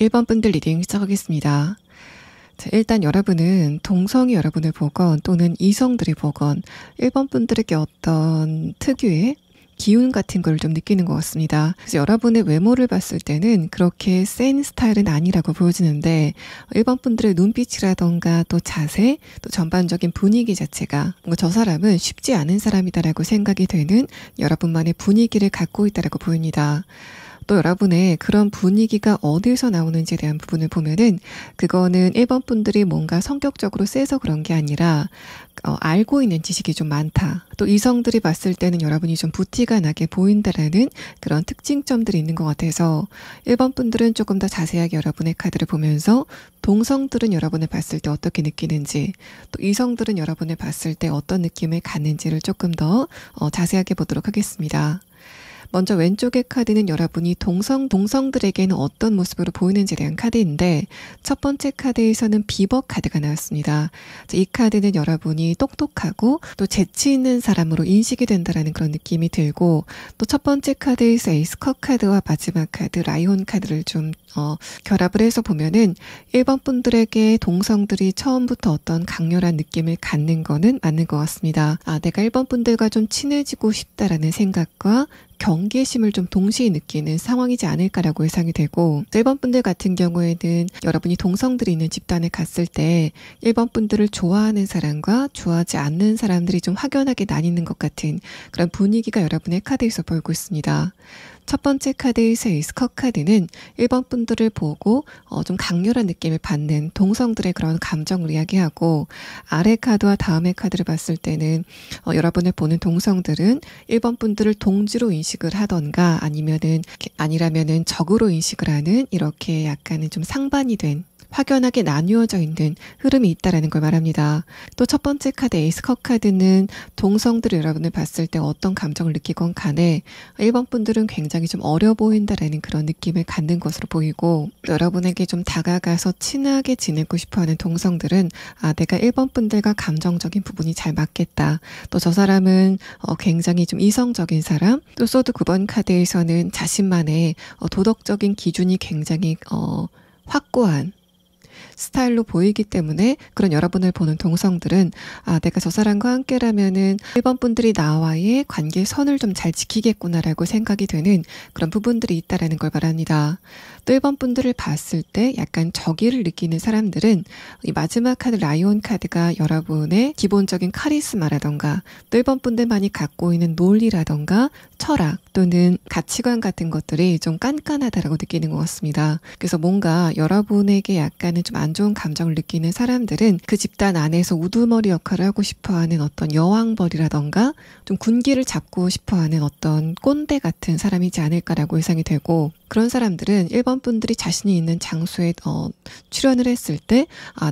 1번 분들 리딩 시작하겠습니다. 자, 일단 여러분은 동성이 여러분을 보건 또는 이성들이 보건 1번 분들에게 어떤 특유의 기운 같은 걸 좀 느끼는 것 같습니다. 그래서 여러분의 외모를 봤을 때는 그렇게 센 스타일은 아니라고 보여지는데 1번 분들의 눈빛이라던가 또 자세, 또 전반적인 분위기 자체가 뭔가 저 사람은 쉽지 않은 사람이다라고 생각이 되는 여러분만의 분위기를 갖고 있다라고 보입니다. 또 여러분의 그런 분위기가 어디서 나오는지에 대한 부분을 보면은 그거는 1번 분들이 뭔가 성격적으로 세서 그런 게 아니라 알고 있는 지식이 좀 많다. 또 이성들이 봤을 때는 여러분이 좀 부티가 나게 보인다라는 그런 특징점들이 있는 것 같아서 1번 분들은 조금 더 자세하게 여러분의 카드를 보면서 동성들은 여러분을 봤을 때 어떻게 느끼는지 또 이성들은 여러분을 봤을 때 어떤 느낌을 갖는지를 조금 더 자세하게 보도록 하겠습니다. 먼저 왼쪽의 카드는 여러분이 동성들에게는 어떤 모습으로 보이는지에 대한 카드인데, 첫 번째 카드에서는 비버 카드가 나왔습니다. 이 카드는 여러분이 똑똑하고 또 재치 있는 사람으로 인식이 된다라는 그런 느낌이 들고, 또 첫 번째 카드에서 에이스 컵 카드와 마지막 카드 라이온 카드를 좀 결합을 해서 보면은 1번 분들에게 동성들이 처음부터 어떤 강렬한 느낌을 갖는 거는 맞는 것 같습니다. 내가 1번 분들과 좀 친해지고 싶다라는 생각과 경계심을 좀 동시에 느끼는 상황이지 않을까라고 예상이 되고, 1번 분들 같은 경우에는 여러분이 동성들이 있는 집단에 갔을 때 1번 분들을 좋아하는 사람과 좋아하지 않는 사람들이 좀 확연하게 나뉘는 것 같은 그런 분위기가 여러분의 카드에서 보이고 있습니다. 첫 번째 카드에서 에이스 컵 카드는 1번 분들을 보고 좀 강렬한 느낌을 받는 동성들의 그런 감정을 이야기하고, 아래 카드와 다음의 카드를 봤을 때는 여러분을 보는 동성들은 1번 분들을 동지로 인식을 하던가 아니라면은 적으로 인식을 하는, 이렇게 약간은 좀 상반이 된 확연하게 나뉘어져 있는 흐름이 있다라는 걸 말합니다. 또 첫 번째 카드 에이스 컵 카드는 동성들이 여러분을 봤을 때 어떤 감정을 느끼건 간에 1번 분들은 굉장히 좀 어려 보인다라는 그런 느낌을 갖는 것으로 보이고, 또 여러분에게 좀 다가가서 친하게 지내고 싶어하는 동성들은 내가 1번 분들과 감정적인 부분이 잘 맞겠다. 또 저 사람은 굉장히 좀 이성적인 사람. 또 소드 9번 카드에서는 자신만의 도덕적인 기준이 굉장히 확고한 스타일로 보이기 때문에 그런 여러분을 보는 동성들은 내가 저 사람과 함께라면은 1번 분들이 나와의 관계선을 좀 잘 지키겠구나라고 생각이 되는 그런 부분들이 있다라는 걸 말합니다. 또 1번 분들을 봤을 때 약간 적의를 느끼는 사람들은 이 마지막 카드 라이온 카드가 여러분의 기본적인 카리스마라던가 또 1번 분들만이 갖고 있는 논리라던가 철학 또는 가치관 같은 것들이 좀 깐깐하다라고 느끼는 것 같습니다. 그래서 뭔가 여러분에게 약간은 좀 안 좋은 감정을 느끼는 사람들은 그 집단 안에서 우두머리 역할을 하고 싶어하는 어떤 여왕벌이라던가 좀 군기를 잡고 싶어하는 어떤 꼰대 같은 사람이지 않을까라고 예상이 되고, 그런 사람들은 1번 분들이 자신이 있는 장소에 출연을 했을 때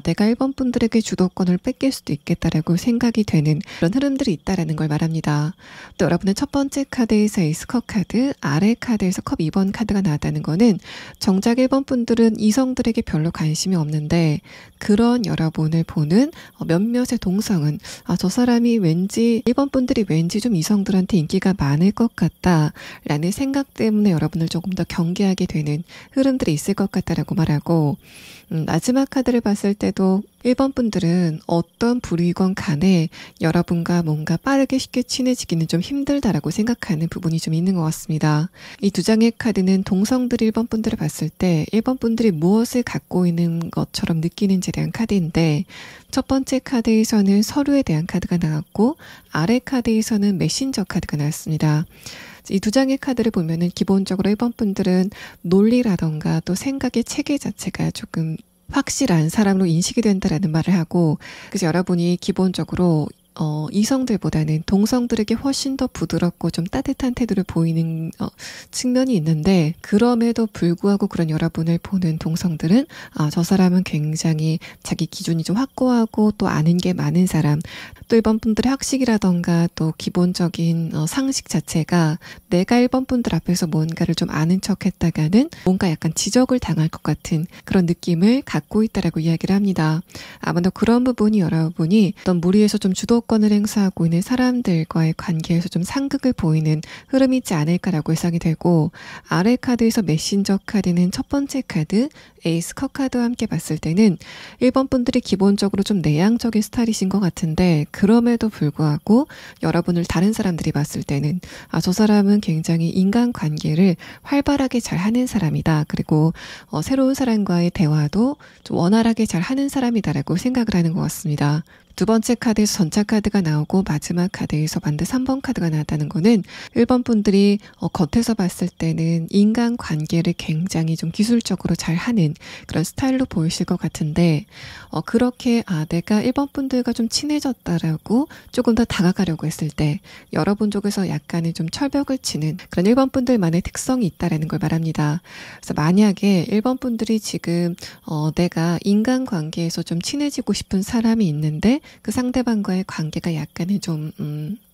내가 1번 분들에게 주도권을 뺏길 수도 있겠다라고 생각이 되는 그런 흐름들이 있다라는 걸 말합니다. 또 여러분의 첫 번째 카드에서 에이스 컵 카드, 아래 카드에서 컵 2번 카드가 나왔다는 거는 정작 1번 분들은 이성들에게 별로 관심이 없는데, 그런 여러분을 보는 몇몇의 동성은 저 사람이 왠지 1번 분들이 왠지 좀 이성들한테 인기가 많을 것 같다라는 생각 때문에 여러분을 조금 더 경계하게 되는 흐름들이 있을 것 같다라고 말하고, 마지막 카드를 봤을 때도 1번 분들은 어떤 부류이건 간에 여러분과 뭔가 빠르게 쉽게 친해지기는 좀 힘들다라고 생각하는 부분이 좀 있는 것 같습니다. 이 두 장의 카드는 동성들이 1번 분들을 봤을 때 1번 분들이 무엇을 갖고 있는 것처럼 느끼는지에 대한 카드인데, 첫 번째 카드에서는 서류에 대한 카드가 나왔고 아래 카드에서는 메신저 카드가 나왔습니다. 이 두 장의 카드를 보면은 기본적으로 1번 분들은 논리라던가 또 생각의 체계 자체가 조금 확실한 사람으로 인식이 된다라는 말을 하고, 그래서 여러분이 기본적으로 이성들보다는 동성들에게 훨씬 더 부드럽고 좀 따뜻한 태도를 보이는 측면이 있는데, 그럼에도 불구하고 그런 여러분을 보는 동성들은 저 사람은 굉장히 자기 기준이 좀 확고하고 또 아는 게 많은 사람, 또 1번 분들의 학식이라던가 또 기본적인 상식 자체가 내가 1번 분들 앞에서 뭔가를 좀 아는 척 했다가는 뭔가 약간 지적을 당할 것 같은 그런 느낌을 갖고 있다라고 이야기를 합니다. 아마도 그런 부분이 여러분이 어떤 무리에서 좀 주도권을 행사하고 있는 사람들과의 관계에서 좀 상극을 보이는 흐름이지 않을까라고 예상이 되고, 아래 카드에서 메신저 카드는 첫 번째 카드 에이스 컵 카드와 함께 봤을 때는 1번 분들이 기본적으로 좀 내향적인 스타일이신 것 같은데, 그럼에도 불구하고 여러분을 다른 사람들이 봤을 때는 저 사람은 굉장히 인간관계를 활발하게 잘 하는 사람이다. 그리고 새로운 사람과의 대화도 좀 원활하게 잘 하는 사람이다라고 생각을 하는 것 같습니다. 두 번째 카드에서 전차 카드가 나오고 마지막 카드에서 반대 3번 카드가 나왔다는 거는 1번 분들이 겉에서 봤을 때는 인간관계를 굉장히 좀 기술적으로 잘 하는 그런 스타일로 보이실 것 같은데, 그렇게 내가 1번 분들과 좀 친해졌다라고 조금 더 다가가려고 했을 때 여러분 쪽에서 약간의 좀 철벽을 치는 그런 1번 분들만의 특성이 있다라는 걸 말합니다. 그래서 만약에 1번 분들이 지금 내가 인간관계에서 좀 친해지고 싶은 사람이 있는데 그 상대방과의 관계가 약간은 좀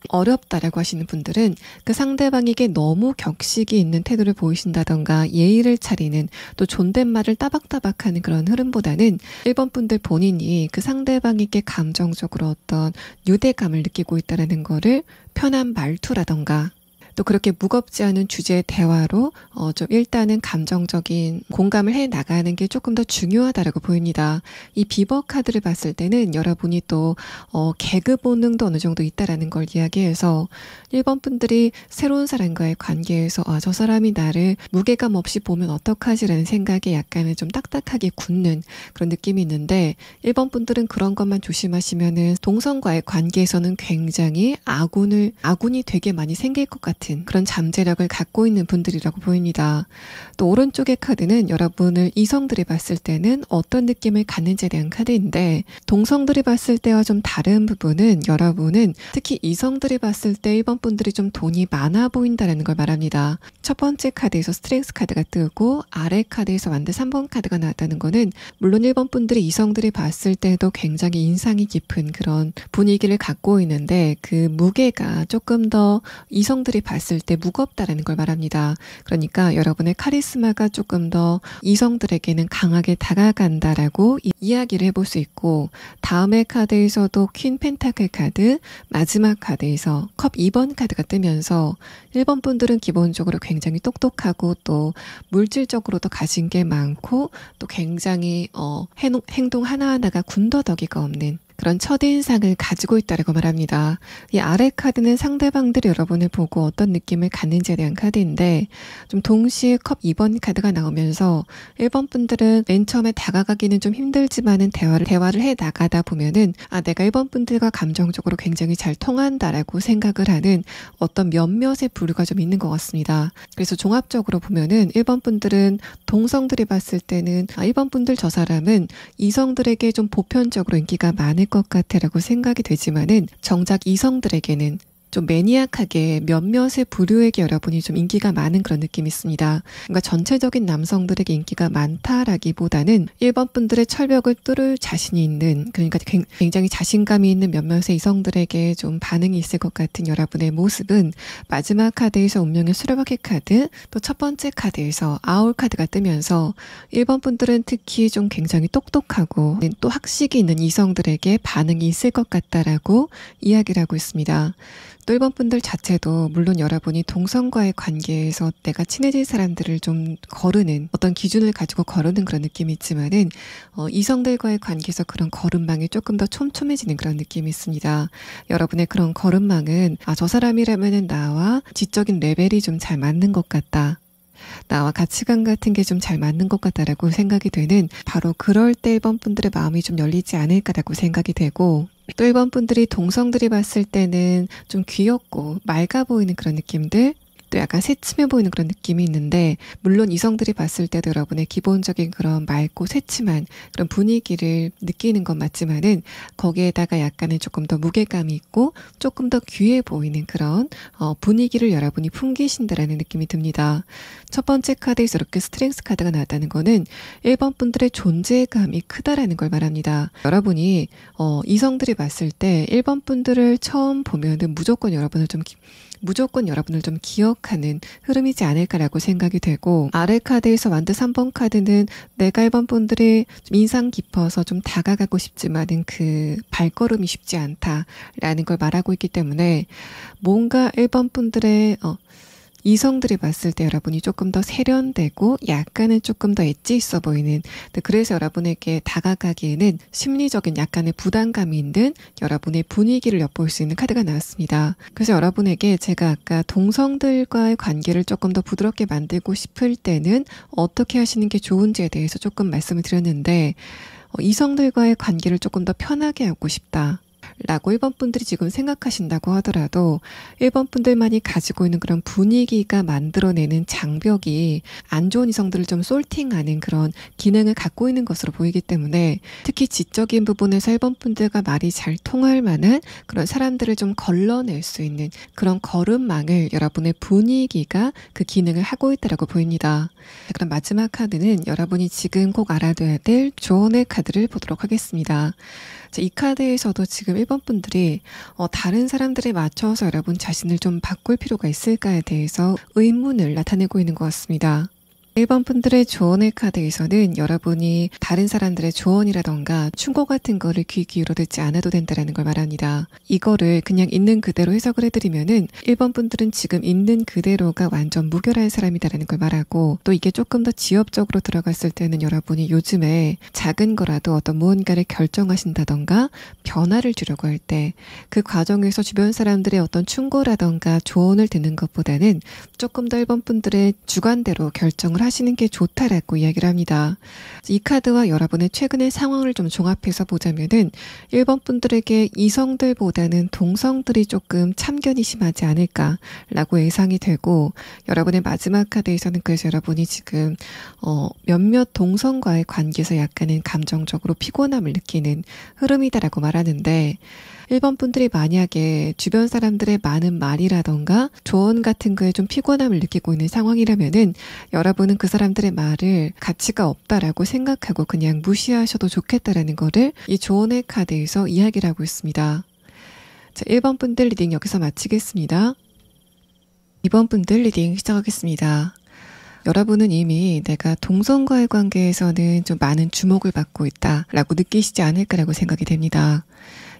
어렵다라고 하시는 분들은 그 상대방에게 너무 격식이 있는 태도를 보이신다던가 예의를 차리는 또 존댓말을 따박따박하는 그런 흐름보다는 1번 분들 본인이 그 상대방에게 감정적으로 어떤 유대감을 느끼고 있다는 거를 편한 말투라던가 또 그렇게 무겁지 않은 주제의 대화로 좀 일단은 감정적인 공감을 해 나가는 게 조금 더 중요하다라고 보입니다. 이 비버 카드를 봤을 때는 여러분이 또 개그 본능도 어느 정도 있다라는 걸 이야기해서 1번 분들이 새로운 사람과의 관계에서 저 사람이 나를 무게감 없이 보면 어떡하지라는 생각에 약간은 좀 딱딱하게 굳는 그런 느낌이 있는데 1번 분들은 그런 것만 조심하시면은 동성과의 관계에서는 굉장히 아군이 되게 많이 생길 것 같은 그런 잠재력을 갖고 있는 분들이라고 보입니다. 또 오른쪽의 카드는 여러분을 이성들이 봤을 때는 어떤 느낌을 갖는지에 대한 카드인데 동성들이 봤을 때와 좀 다른 부분은 여러분은 특히 이성들이 봤을 때 1번 분들이 좀 돈이 많아 보인다는 걸 말합니다. 첫 번째 카드에서 스트렝스 카드가 뜨고 아래 카드에서 완드 3번 카드가 나왔다는 거는 물론 1번 분들이 이성들이 봤을 때도 굉장히 인상이 깊은 그런 분위기를 갖고 있는데 그 무게가 조금 더 이성들이 봤을 때 무겁다라는 걸 말합니다. 그러니까 여러분의 카리스마가 조금 더 이성들에게는 강하게 다가간다라고 이야기를 해볼 수 있고 다음의 카드에서도 퀸 펜타클 카드 마지막 카드에서 컵 2번 카드가 뜨면서 1번 분들은 기본적으로 굉장히 똑똑하고 또 물질적으로도 가진 게 많고 또 굉장히 행동 하나하나가 군더더기가 없는 그런 첫인상을 가지고 있다고 말합니다. 이 아래 카드는 상대방들이 여러분을 보고 어떤 느낌을 갖는지에 대한 카드인데 좀 동시에 컵 2번 카드가 나오면서 1번 분들은 맨 처음에 다가가기는 좀 힘들지만은 대화를 해 나가다 보면은 내가 1번 분들과 감정적으로 굉장히 잘 통한다라고 생각을 하는 어떤 몇몇의 부류가 좀 있는 것 같습니다. 그래서 종합적으로 보면은 1번 분들은 동성들이 봤을 때는 1번 분들 저 사람은 이성들에게 좀 보편적으로 인기가 많을 것 같아라고 생각이 되지만은 정작 이성들에게는 좀 매니악하게 몇몇의 부류에게 여러분이 좀 인기가 많은 그런 느낌이 있습니다. 그러니까 전체적인 남성들에게 인기가 많다라기보다는 1번 분들의 철벽을 뚫을 자신이 있는 그러니까 굉장히 자신감이 있는 몇몇의 이성들에게 좀 반응이 있을 것 같은 여러분의 모습은 마지막 카드에서 운명의 수레바퀴 카드 또 첫 번째 카드에서 아울 카드가 뜨면서 1번 분들은 특히 좀 굉장히 똑똑하고 또 학식이 있는 이성들에게 반응이 있을 것 같다라고 이야기를 하고 있습니다. 또 1번 분들 자체도 물론 여러분이 동성과의 관계에서 내가 친해질 사람들을 좀 거르는 어떤 기준을 가지고 거르는 그런 느낌이 있지만은 이성들과의 관계에서 그런 거름망이 조금 더 촘촘해지는 그런 느낌이 있습니다. 여러분의 그런 거름망은 저 사람이라면은 나와 지적인 레벨이 좀 잘 맞는 것 같다. 나와 가치관 같은 게 좀 잘 맞는 것 같다라고 생각이 되는 바로 그럴 때 1번 분들의 마음이 좀 열리지 않을까라고 생각이 되고 또 1번 분들이 동성들이 봤을 때는 좀 귀엽고 맑아 보이는 그런 느낌들 또 약간 새침해 보이는 그런 느낌이 있는데 물론 이성들이 봤을 때도 여러분의 기본적인 그런 맑고 새침한 그런 분위기를 느끼는 건 맞지만은 거기에다가 약간은 조금 더 무게감이 있고 조금 더 귀해 보이는 그런 분위기를 여러분이 풍기신다라는 느낌이 듭니다. 첫 번째 카드에서 이렇게 스트렝스 카드가 나왔다는 거는 1번 분들의 존재감이 크다라는 걸 말합니다. 여러분이 이성들이 봤을 때 1번 분들을 처음 보면은 무조건 여러분을 좀 기억하는 흐름이지 않을까라고 생각이 되고 아래 카드에서 완드 3번 카드는 내가 1번 분들이 좀 인상 깊어서 좀 다가가고 싶지만은 그 발걸음이 쉽지 않다라는 걸 말하고 있기 때문에 뭔가 1번 분들의 이성들이 봤을 때 여러분이 조금 더 세련되고 약간은 조금 더 엣지 있어 보이는 그래서 여러분에게 다가가기에는 심리적인 약간의 부담감이 있는 여러분의 분위기를 엿볼 수 있는 카드가 나왔습니다. 그래서 여러분에게 제가 아까 동성들과의 관계를 조금 더 부드럽게 만들고 싶을 때는 어떻게 하시는 게 좋은지에 대해서 조금 말씀을 드렸는데 이성들과의 관계를 조금 더 편하게 하고 싶다. 라고 1번 분들이 지금 생각하신다고 하더라도 1번 분들만이 가지고 있는 그런 분위기가 만들어내는 장벽이 안 좋은 이성들을 좀 솔팅하는 그런 기능을 갖고 있는 것으로 보이기 때문에 특히 지적인 부분에서 1번 분들과 말이 잘 통할 만한 그런 사람들을 좀 걸러낼 수 있는 그런 걸음망을 여러분의 분위기가 그 기능을 하고 있다고 보입니다. 그럼 마지막 카드는 여러분이 지금 꼭 알아둬야 될 조언의 카드를 보도록 하겠습니다. 이 카드에서도 지금 1번 분들이 다른 사람들에 맞춰서 여러분 자신을 좀 바꿀 필요가 있을까에 대해서 의문을 나타내고 있는 것 같습니다. 1번 분들의 조언의 카드에서는 여러분이 다른 사람들의 조언이라던가 충고 같은 거를 귀 기울여 듣지 않아도 된다는 걸 말합니다. 이거를 그냥 있는 그대로 해석을 해드리면은 1번 분들은 지금 있는 그대로가 완전 무결한 사람이다라는 걸 말하고, 또 이게 조금 더 지엽적으로 들어갔을 때는 여러분이 요즘에 작은 거라도 어떤 무언가를 결정하신다던가 변화를 주려고 할 때 그 과정에서 주변 사람들의 어떤 충고라던가 조언을 듣는 것보다는 조금 더 1번 분들의 주관대로 결정을 하시는 게 좋다라고 이야기를 합니다. 이 카드와 여러분의 최근의 상황을 좀 종합해서 보자면은 1번 분들에게 이성들보다는 동성들이 조금 참견이 심하지 않을까라고 예상이 되고, 여러분의 마지막 카드에서는 그래서 여러분이 지금 몇몇 동성과의 관계에서 약간은 감정적으로 피곤함을 느끼는 흐름이다라고 말하는데, 1번 분들이 만약에 주변 사람들의 많은 말이라던가 조언 같은 거에 좀 피곤함을 느끼고 있는 상황이라면은 여러분은 그 사람들의 말을 가치가 없다라고 생각하고 그냥 무시하셔도 좋겠다라는 거를 이 조언의 카드에서 이야기를 하고 있습니다. 자, 1번 분들 리딩 여기서 마치겠습니다. 2번 분들 리딩 시작하겠습니다. 여러분은 이미 내가 동성과의 관계에서는 좀 많은 주목을 받고 있다라고 느끼시지 않을까라고 생각이 됩니다.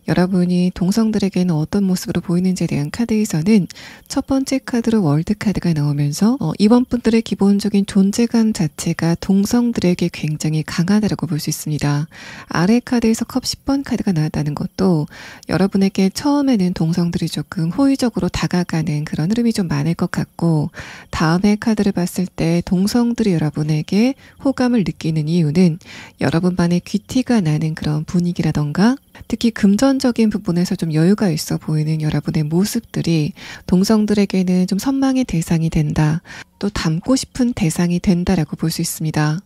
여러분이 동성들에게는 어떤 모습으로 보이는지에 대한 카드에서는 첫 번째 카드로 월드 카드가 나오면서 이번 분들의 기본적인 존재감 자체가 동성들에게 굉장히 강하다라고 볼 수 있습니다. 아래 카드에서 컵 10번 카드가 나왔다는 것도 여러분에게 처음에는 동성들이 조금 호의적으로 다가가는 그런 흐름이 좀 많을 것 같고, 다음에 카드를 봤을 때 동성들이 여러분에게 호감을 느끼는 이유는 여러분만의 귀티가 나는 그런 분위기라던가 특히 금전적인 부분에서 좀 여유가 있어 보이는 여러분의 모습들이 동성들에게는 좀 선망의 대상이 된다, 또 닮고 싶은 대상이 된다라고 볼 수 있습니다.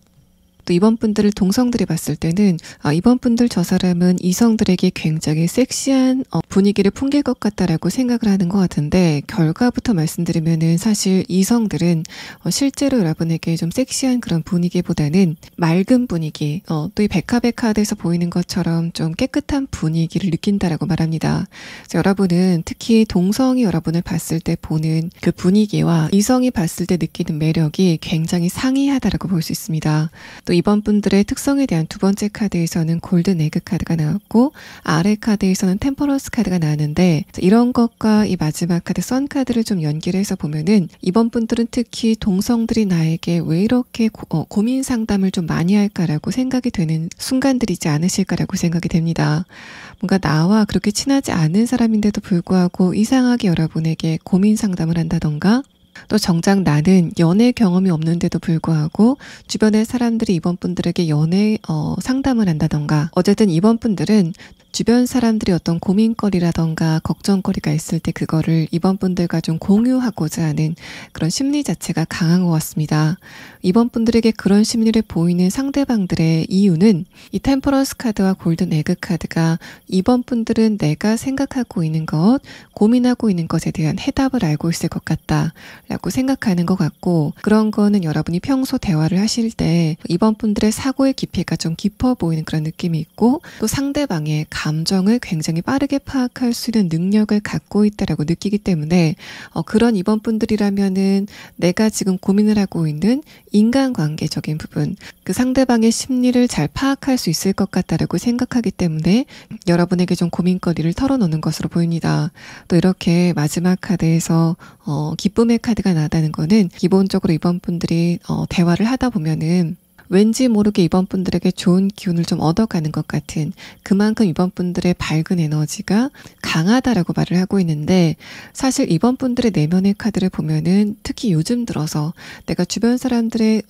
또 이번 분들을 동성들이 봤을 때는 이번 분들 저 사람은 이성들에게 굉장히 섹시한 분위기를 풍길 것 같다라고 생각을 하는 것 같은데, 결과부터 말씀드리면은 사실 이성들은 실제로 여러분에게 좀 섹시한 그런 분위기보다는 맑은 분위기, 또 이 백합의 카드에서 보이는 것처럼 좀 깨끗한 분위기를 느낀다라고 말합니다. 그래서 여러분은 특히 동성이 여러분을 봤을 때 보는 그 분위기와 이성이 봤을 때 느끼는 매력이 굉장히 상이하다라고 볼 수 있습니다. 또 이번 분들의 특성에 대한 두 번째 카드에서는 골든 에그 카드가 나왔고, 아래 카드에서는 템퍼런스 카드가 나왔는데, 이런 것과 이 마지막 카드 선 카드를 좀 연기를 해서 보면은 이번 분들은 특히 동성들이 나에게 왜 이렇게 고민 상담을 좀 많이 할까라고 생각이 되는 순간들이지 않으실까라고 생각이 됩니다. 뭔가 나와 그렇게 친하지 않은 사람인데도 불구하고 이상하게 여러분에게 고민 상담을 한다던가, 또 정작 나는 연애 경험이 없는데도 불구하고 주변의 사람들이 이번 분들에게 연애 상담을 한다던가, 어쨌든 이번 분들은 주변 사람들이 어떤 고민거리라던가 걱정거리가 있을 때 그거를 이번 분들과 좀 공유하고자 하는 그런 심리 자체가 강한 것 같습니다. 이번 분들에게 그런 심리를 보이는 상대방들의 이유는 이 템퍼런스 카드와 골든 에그 카드가 이번 분들은 내가 생각하고 있는 것, 고민하고 있는 것에 대한 해답을 알고 있을 것 같다라고 생각하는 것 같고, 그런 거는 여러분이 평소 대화를 하실 때 이번 분들의 사고의 깊이가 좀 깊어 보이는 그런 느낌이 있고, 또 상대방의 감정을 굉장히 빠르게 파악할 수 있는 능력을 갖고 있다라고 느끼기 때문에 그런 이번 분들이라면은 내가 지금 고민을 하고 있는 인간관계적인 부분, 그 상대방의 심리를 잘 파악할 수 있을 것 같다라고 생각하기 때문에 여러분에게 좀 고민거리를 털어놓는 것으로 보입니다. 또 이렇게 마지막 카드에서 기쁨의 카드가 나다는 거는 기본적으로 이번 분들이 대화를 하다 보면은 왠지 모르게 이번 분들에게 좋은 기운을 좀 얻어가는 것 같은, 그만큼 이번 분들의 밝은 에너지가 강하다라고 말을 하고 있는데, 사실 이번 분들의 내면의 카드를 보면은 특히 요즘 들어서 내가 주변 사람들의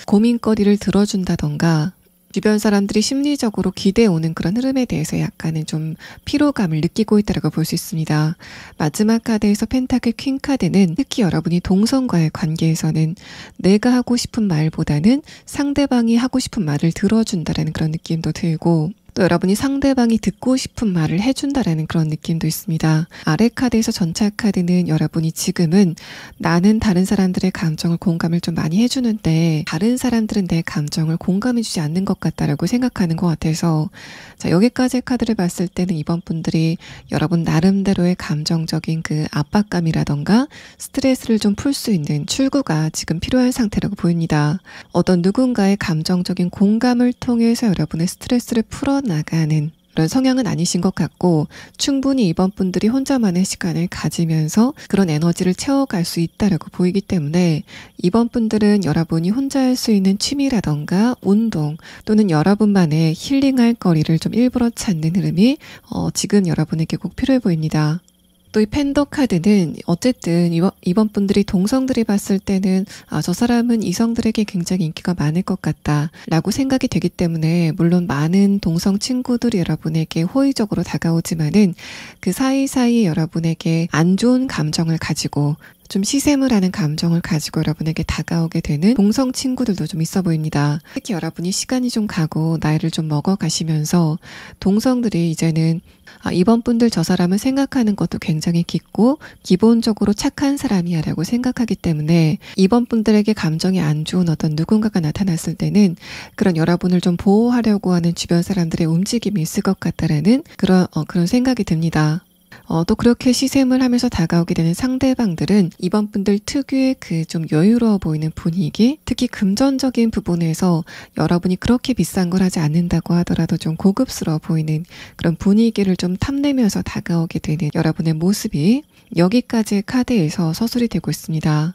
고민거리를 들어준다던가 주변 사람들이 심리적으로 기대오는 그런 흐름에 대해서 약간은 좀 피로감을 느끼고 있다고 볼 수 있습니다. 마지막 카드에서 펜타클 퀸 카드는 특히 여러분이 동성과의 관계에서는 내가 하고 싶은 말보다는 상대방이 하고 싶은 말을 들어준다라는 그런 느낌도 들고, 또 여러분이 상대방이 듣고 싶은 말을 해준다라는 그런 느낌도 있습니다. 아래 카드에서 전차 카드는 여러분이 지금은 나는 다른 사람들의 감정을 공감을 좀 많이 해주는데 다른 사람들은 내 감정을 공감해주지 않는 것 같다라고 생각하는 것 같아서 자, 여기까지 카드를 봤을 때는 이번 분들이 여러분 나름대로의 감정적인 그 압박감이라던가 스트레스를 좀 풀 수 있는 출구가 지금 필요한 상태라고 보입니다. 어떤 누군가의 감정적인 공감을 통해서 여러분의 스트레스를 풀어나가는 그런 성향은 아니신 것 같고 충분히 이번 분들이 혼자만의 시간을 가지면서 그런 에너지를 채워갈 수 있다라고 보이기 때문에 이번 분들은 여러분이 혼자 할 수 있는 취미라던가 운동 또는 여러분만의 힐링할 거리를 좀 일부러 찾는 흐름이 지금 여러분에게 꼭 필요해 보입니다. 또 이 펜더 카드는 어쨌든 이번 분들이 동성들이 봤을 때는 저 사람은 이성들에게 굉장히 인기가 많을 것 같다 라고 생각이 되기 때문에 물론 많은 동성 친구들이 여러분에게 호의적으로 다가오지만은 그 사이사이 여러분에게 안 좋은 감정을 가지고 좀 시샘을 하는 감정을 가지고 여러분에게 다가오게 되는 동성 친구들도 좀 있어 보입니다. 특히 여러분이 시간이 좀 가고 나이를 좀 먹어가시면서 동성들이 이제는 이번 분들 저 사람은 생각하는 것도 굉장히 깊고 기본적으로 착한 사람이야 라고 생각하기 때문에 이번 분들에게 감정이 안 좋은 어떤 누군가가 나타났을 때는 그런 여러분을 좀 보호하려고 하는 주변 사람들의 움직임이 있을 것 같다라는 그런 생각이 듭니다. 또 그렇게 시샘을 하면서 다가오게 되는 상대방들은 이번 분들 특유의 그 좀 여유로워 보이는 분위기, 특히 금전적인 부분에서 여러분이 그렇게 비싼 걸 하지 않는다고 하더라도 좀 고급스러워 보이는 그런 분위기를 좀 탐내면서 다가오게 되는 여러분의 모습이 여기까지의 카드에서 서술이 되고 있습니다.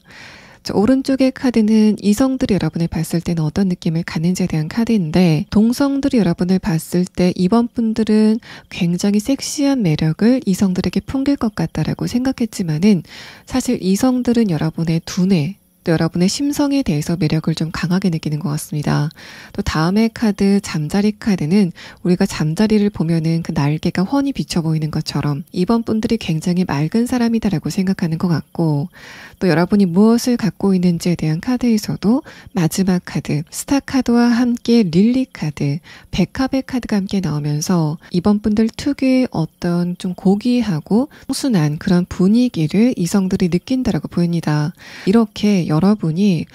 오른쪽의 카드는 이성들이 여러분을 봤을 때는 어떤 느낌을 갖는지에 대한 카드인데 동성들이 여러분을 봤을 때 이번 분들은 굉장히 섹시한 매력을 이성들에게 풍길 것 같다라고 생각했지만은 사실 이성들은 여러분의 두뇌 또 여러분의 심성에 대해서 매력을 좀 강하게 느끼는 것 같습니다. 또 다음의 카드 잠자리 카드는 우리가 잠자리를 보면은 그 날개가 훤히 비쳐 보이는 것처럼 이번 분들이 굉장히 맑은 사람이다라고 생각하는 것 같고 또 여러분이 무엇을 갖고 있는지에 대한 카드에서도 마지막 카드 스타 카드와 함께 릴리 카드 백합의 카드가 함께 나오면서 이번 분들 특유의 어떤 좀 고귀하고 순한 그런 분위기를 이성들이 느낀다라고 보입니다. 이렇게 여러분이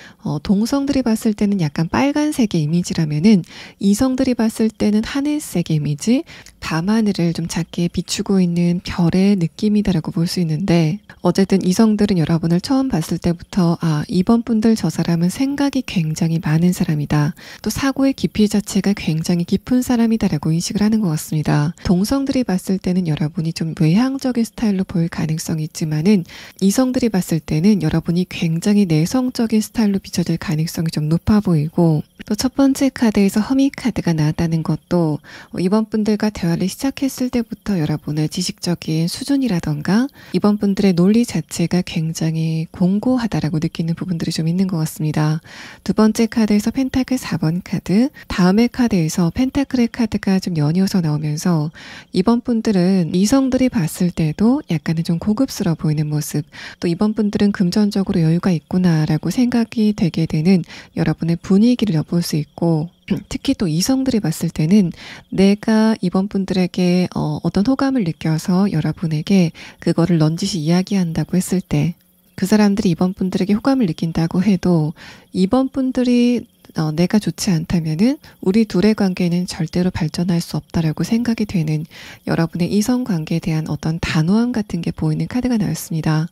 동성들이 봤을 때는 약간 빨간색의 이미지라면은 이성들이 봤을 때는 하늘색의 이미지, 밤하늘을 좀 작게 비추고 있는 별의 느낌이다라고 볼 수 있는데 어쨌든 이성들은 여러분을 처음 봤을 때부터 이번 분들 저 사람은 생각이 굉장히 많은 사람이다. 또 사고의 깊이 자체가 굉장히 깊은 사람이다라고 인식을 하는 것 같습니다. 동성들이 봤을 때는 여러분이 좀 외향적인 스타일로 보일 가능성이 있지만은 이성들이 봤을 때는 여러분이 굉장히 내성적인 스타일로 비춰질 가능성이 좀 높아 보이고 또 첫 번째 카드에서 허미 카드가 나왔다는 것도 이번 분들과 대화를 시작했을 때부터 여러분의 지식적인 수준이라던가 이번 분들의 논리 자체가 굉장히 공고하다라고 느끼는 부분들이 좀 있는 것 같습니다. 두 번째 카드에서 펜타클 4번 카드, 다음의 카드에서 펜타클의 카드가 좀 연이어서 나오면서 이번 분들은 이성들이 봤을 때도 약간은 좀 고급스러워 보이는 모습, 또 이번 분들은 금전적으로 여유가 있구나라고 생각이 되게 되는 여러분의 분위기를 엿볼 수 있고 특히 또 이성들이 봤을 때는 내가 이번 분들에게 어떤 호감을 느껴서 여러분에게 그거를 넌지시 이야기한다고 했을 때 그 사람들이 이번 분들에게 호감을 느낀다고 해도 이번 분들이 내가 좋지 않다면은 우리 둘의 관계는 절대로 발전할 수 없다라고 생각이 되는 여러분의 이성 관계에 대한 어떤 단호함 같은 게 보이는 카드가 나왔습니다.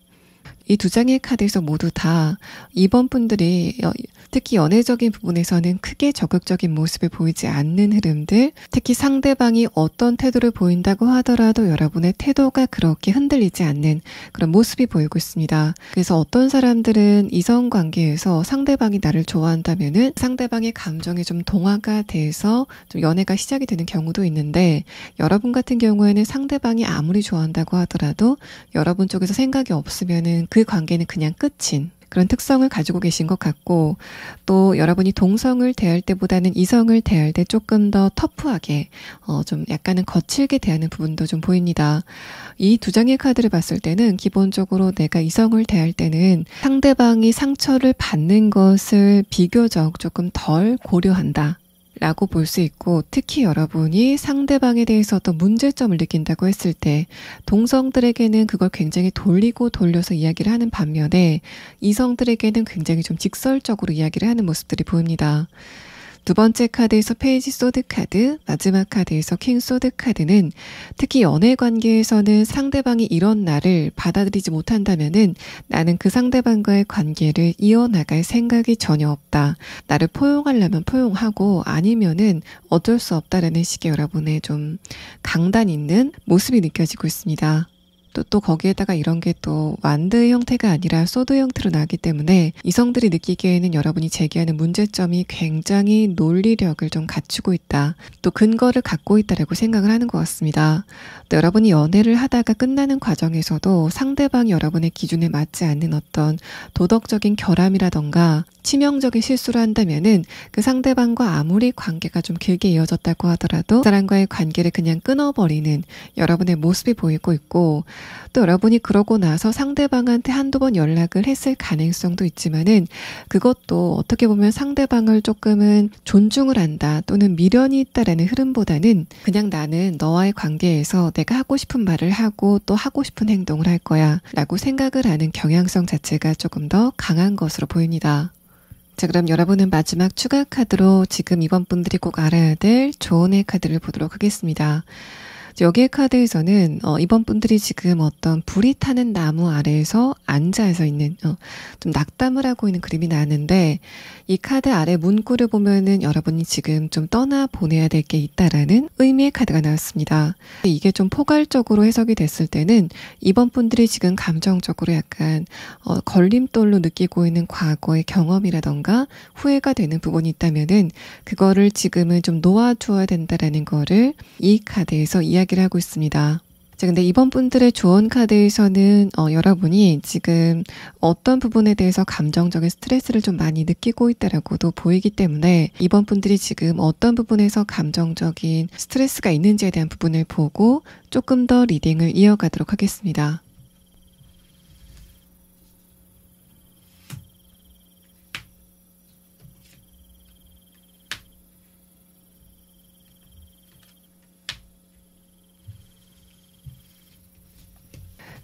이 두 장의 카드에서 모두 다 이번 분들이 특히 연애적인 부분에서는 크게 적극적인 모습을 보이지 않는 흐름들, 특히 상대방이 어떤 태도를 보인다고 하더라도 여러분의 태도가 그렇게 흔들리지 않는 그런 모습이 보이고 있습니다. 그래서 어떤 사람들은 이성관계에서 상대방이 나를 좋아한다면은 상대방의 감정이 좀 동화가 돼서 좀 연애가 시작이 되는 경우도 있는데 여러분 같은 경우에는 상대방이 아무리 좋아한다고 하더라도 여러분 쪽에서 생각이 없으면은 그 관계는 그냥 끝인 그런 특성을 가지고 계신 것 같고 또 여러분이 동성을 대할 때보다는 이성을 대할 때 조금 더 터프하게 좀 약간은 거칠게 대하는 부분도 좀 보입니다. 이 두 장의 카드를 봤을 때는 기본적으로 내가 이성을 대할 때는 상대방이 상처를 받는 것을 비교적 조금 덜 고려한다 라고 볼 수 있고, 특히 여러분이 상대방에 대해서 어떤 문제점을 느낀다고 했을 때 동성들에게는 그걸 굉장히 돌리고 돌려서 이야기를 하는 반면에 이성들에게는 굉장히 좀 직설적으로 이야기를 하는 모습들이 보입니다. 두 번째 카드에서 페이지 소드 카드, 마지막 카드에서 킹 소드 카드는 특히 연애 관계에서는 상대방이 이런 나를 받아들이지 못한다면은 나는 그 상대방과의 관계를 이어나갈 생각이 전혀 없다. 나를 포용하려면 포용하고 아니면은 어쩔 수 없다라는 식의 여러분의 좀 강단 있는 모습이 느껴지고 있습니다. 또 거기에다가 이런 게 또 완드 형태가 아니라 소드 형태로 나왔기 때문에 이성들이 느끼기에는 여러분이 제기하는 문제점이 굉장히 논리력을 좀 갖추고 있다. 또 근거를 갖고 있다라고 생각을 하는 것 같습니다. 또 여러분이 연애를 하다가 끝나는 과정에서도 상대방이 여러분의 기준에 맞지 않는 어떤 도덕적인 결함이라던가 치명적인 실수를 한다면은 그 상대방과 아무리 관계가 좀 길게 이어졌다고 하더라도 그 사람과의 관계를 그냥 끊어버리는 여러분의 모습이 보이고 있고, 또 여러분이 그러고 나서 상대방한테 한두 번 연락을 했을 가능성도 있지만은 그것도 어떻게 보면 상대방을 조금은 존중을 한다 또는 미련이 있다라는 흐름보다는 그냥 나는 너와의 관계에서 내가 하고 싶은 말을 하고 또 하고 싶은 행동을 할 거야 라고 생각을 하는 경향성 자체가 조금 더 강한 것으로 보입니다. 자, 그럼 여러분은 마지막 추가 카드로 지금 이번 분들이 꼭 알아야 될 조언의 카드를 보도록 하겠습니다. 여기의 카드에서는 이번 분들이 지금 어떤 불이 타는 나무 아래에서 앉아서 있는 좀 낙담을 하고 있는 그림이 나왔는데, 이 카드 아래 문구를 보면은 여러분이 지금 좀 떠나 보내야 될 게 있다라는 의미의 카드가 나왔습니다. 이게 좀 포괄적으로 해석이 됐을 때는 이번 분들이 지금 감정적으로 약간 걸림돌로 느끼고 있는 과거의 경험이라던가 후회가 되는 부분이 있다면은 그거를 지금은 좀 놓아주어야 된다라는 거를 이 카드에서 이야기를 하고 있습니다. 자, 근데 이번 분들의 조언 카드에서는 여러분이 지금 어떤 부분에 대해서 감정적인 스트레스를 좀 많이 느끼고 있다라고도 보이기 때문에 이번 분들이 지금 어떤 부분에서 감정적인 스트레스가 있는지에 대한 부분을 보고 조금 더 리딩을 이어가도록 하겠습니다.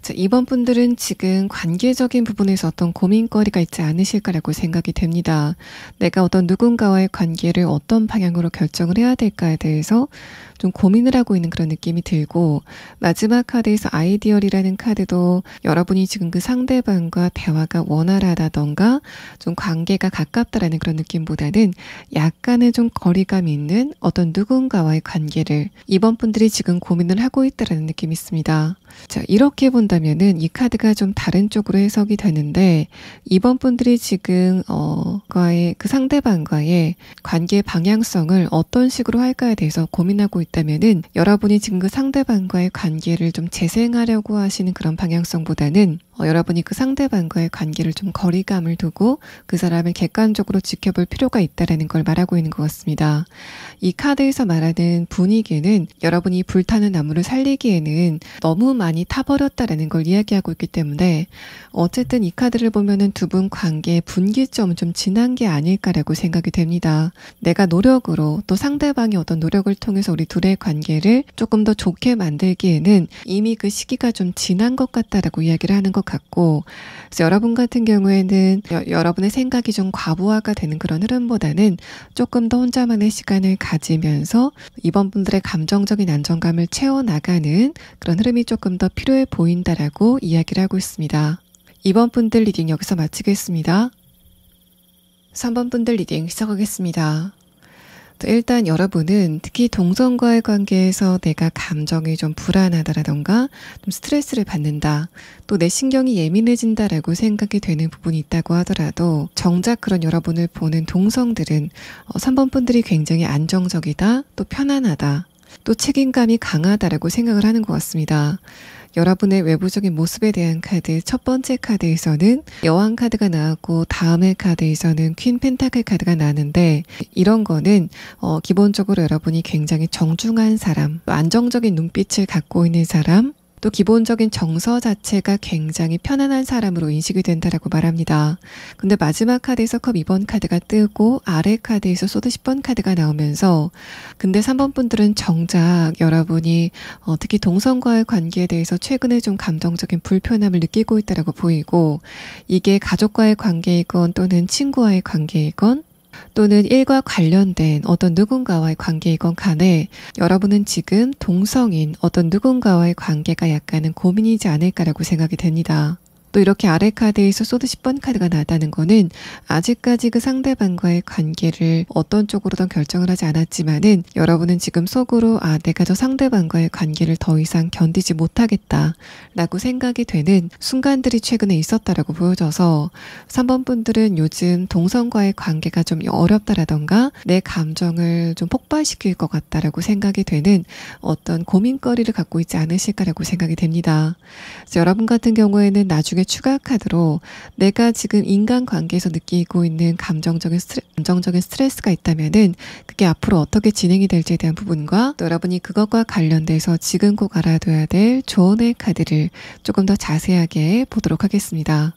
자, 이번 분들은 지금 관계적인 부분에서 어떤 고민거리가 있지 않으실까라고 생각이 됩니다. 내가 어떤 누군가와의 관계를 어떤 방향으로 결정을 해야 될까에 대해서 좀 고민을 하고 있는 그런 느낌이 들고, 마지막 카드에서 아이디얼이라는 카드도 여러분이 지금 그 상대방과 대화가 원활하다던가 좀 관계가 가깝다라는 그런 느낌보다는 약간의 좀 거리감이 있는 어떤 누군가와의 관계를 이번 분들이 지금 고민을 하고 있다라는 느낌이 있습니다. 자, 이렇게 본다면은 이 카드가 좀 다른 쪽으로 해석이 되는데, 이번 분들이 지금 그 상대방과의 관계 방향성을 어떤 식으로 할까에 대해서 고민하고 있다면은 여러분이 지금 그 상대방과의 관계를 좀 재생하려고 하시는 그런 방향성보다는 여러분이 그 상대방과의 관계를 좀 거리감을 두고 그 사람을 객관적으로 지켜볼 필요가 있다라는 걸 말하고 있는 것 같습니다. 이 카드에서 말하는 분위기는 여러분이 불타는 나무를 살리기에는 너무 많이 타버렸다라는 걸 이야기하고 있기 때문에 어쨌든 이 카드를 보면은 두 분 관계의 분기점은 좀 지난 게 아닐까라고 생각이 됩니다. 내가 노력으로 또 상대방이 어떤 노력을 통해서 우리 둘의 관계를 조금 더 좋게 만들기에는 이미 그 시기가 좀 지난 것 같다라고 이야기를 하는 것 같고, 그래서 여러분 같은 경우에는 여러분의 생각이 좀 과부하가 되는 그런 흐름보다는 조금 더 혼자만의 시간을 가지면서 이번 분들의 감정적인 안정감을 채워나가는 그런 흐름이 조금 더 필요해 보인다라고 이야기를 하고 있습니다. 이번 분들 리딩 여기서 마치겠습니다. 3번 분들 리딩 시작하겠습니다. 일단 여러분은 특히 동성과의 관계에서 내가 감정이 좀 불안하다라던가 좀 스트레스를 받는다, 또 내 신경이 예민해진다라고 생각이 되는 부분이 있다고 하더라도 정작 그런 여러분을 보는 동성들은 3번 분들이 굉장히 안정적이다, 또 편안하다, 또 책임감이 강하다라고 생각을 하는 것 같습니다. 여러분의 외부적인 모습에 대한 카드, 첫 번째 카드에서는 여왕 카드가 나왔고 다음의 카드에서는 퀸 펜타클 카드가 나왔는데, 이런 거는 기본적으로 여러분이 굉장히 정중한 사람, 안정적인 눈빛을 갖고 있는 사람, 또 기본적인 정서 자체가 굉장히 편안한 사람으로 인식이 된다라고 말합니다. 근데 마지막 카드에서 컵 2번 카드가 뜨고 아래 카드에서 소드 10번 카드가 나오면서 근데 3번 분들은 정작 여러분이 특히 동성과의 관계에 대해서 최근에 좀 감정적인 불편함을 느끼고 있다라고 보이고 이게 가족과의 관계이건 또는 친구와의 관계이건 또는 일과 관련된 어떤 누군가와의 관계이건 간에 여러분은 지금 동성인 어떤 누군가와의 관계가 약간은 고민이지 않을까라고 생각이 됩니다. 또 이렇게 아래 카드에서 소드 10번 카드가 나왔다는 거는 아직까지 그 상대방과의 관계를 어떤 쪽으로든 결정을 하지 않았지만은 여러분은 지금 속으로 내가 저 상대방과의 관계를 더 이상 견디지 못하겠다 라고 생각이 되는 순간들이 최근에 있었다라고 보여져서 3번 분들은 요즘 동성과의 관계가 좀 어렵다라던가 내 감정을 좀 폭발시킬 것 같다라고 생각이 되는 어떤 고민거리를 갖고 있지 않으실까라고 생각이 됩니다. 그래서 여러분 같은 경우에는 나중에 추가 카드로 내가 지금 인간관계에서 느끼고 있는 감정적인 스트레스가 있다면은 그게 앞으로 어떻게 진행이 될지에 대한 부분과 또 여러분이 그것과 관련돼서 지금 꼭 알아둬야 될 조언의 카드를 조금 더 자세하게 보도록 하겠습니다.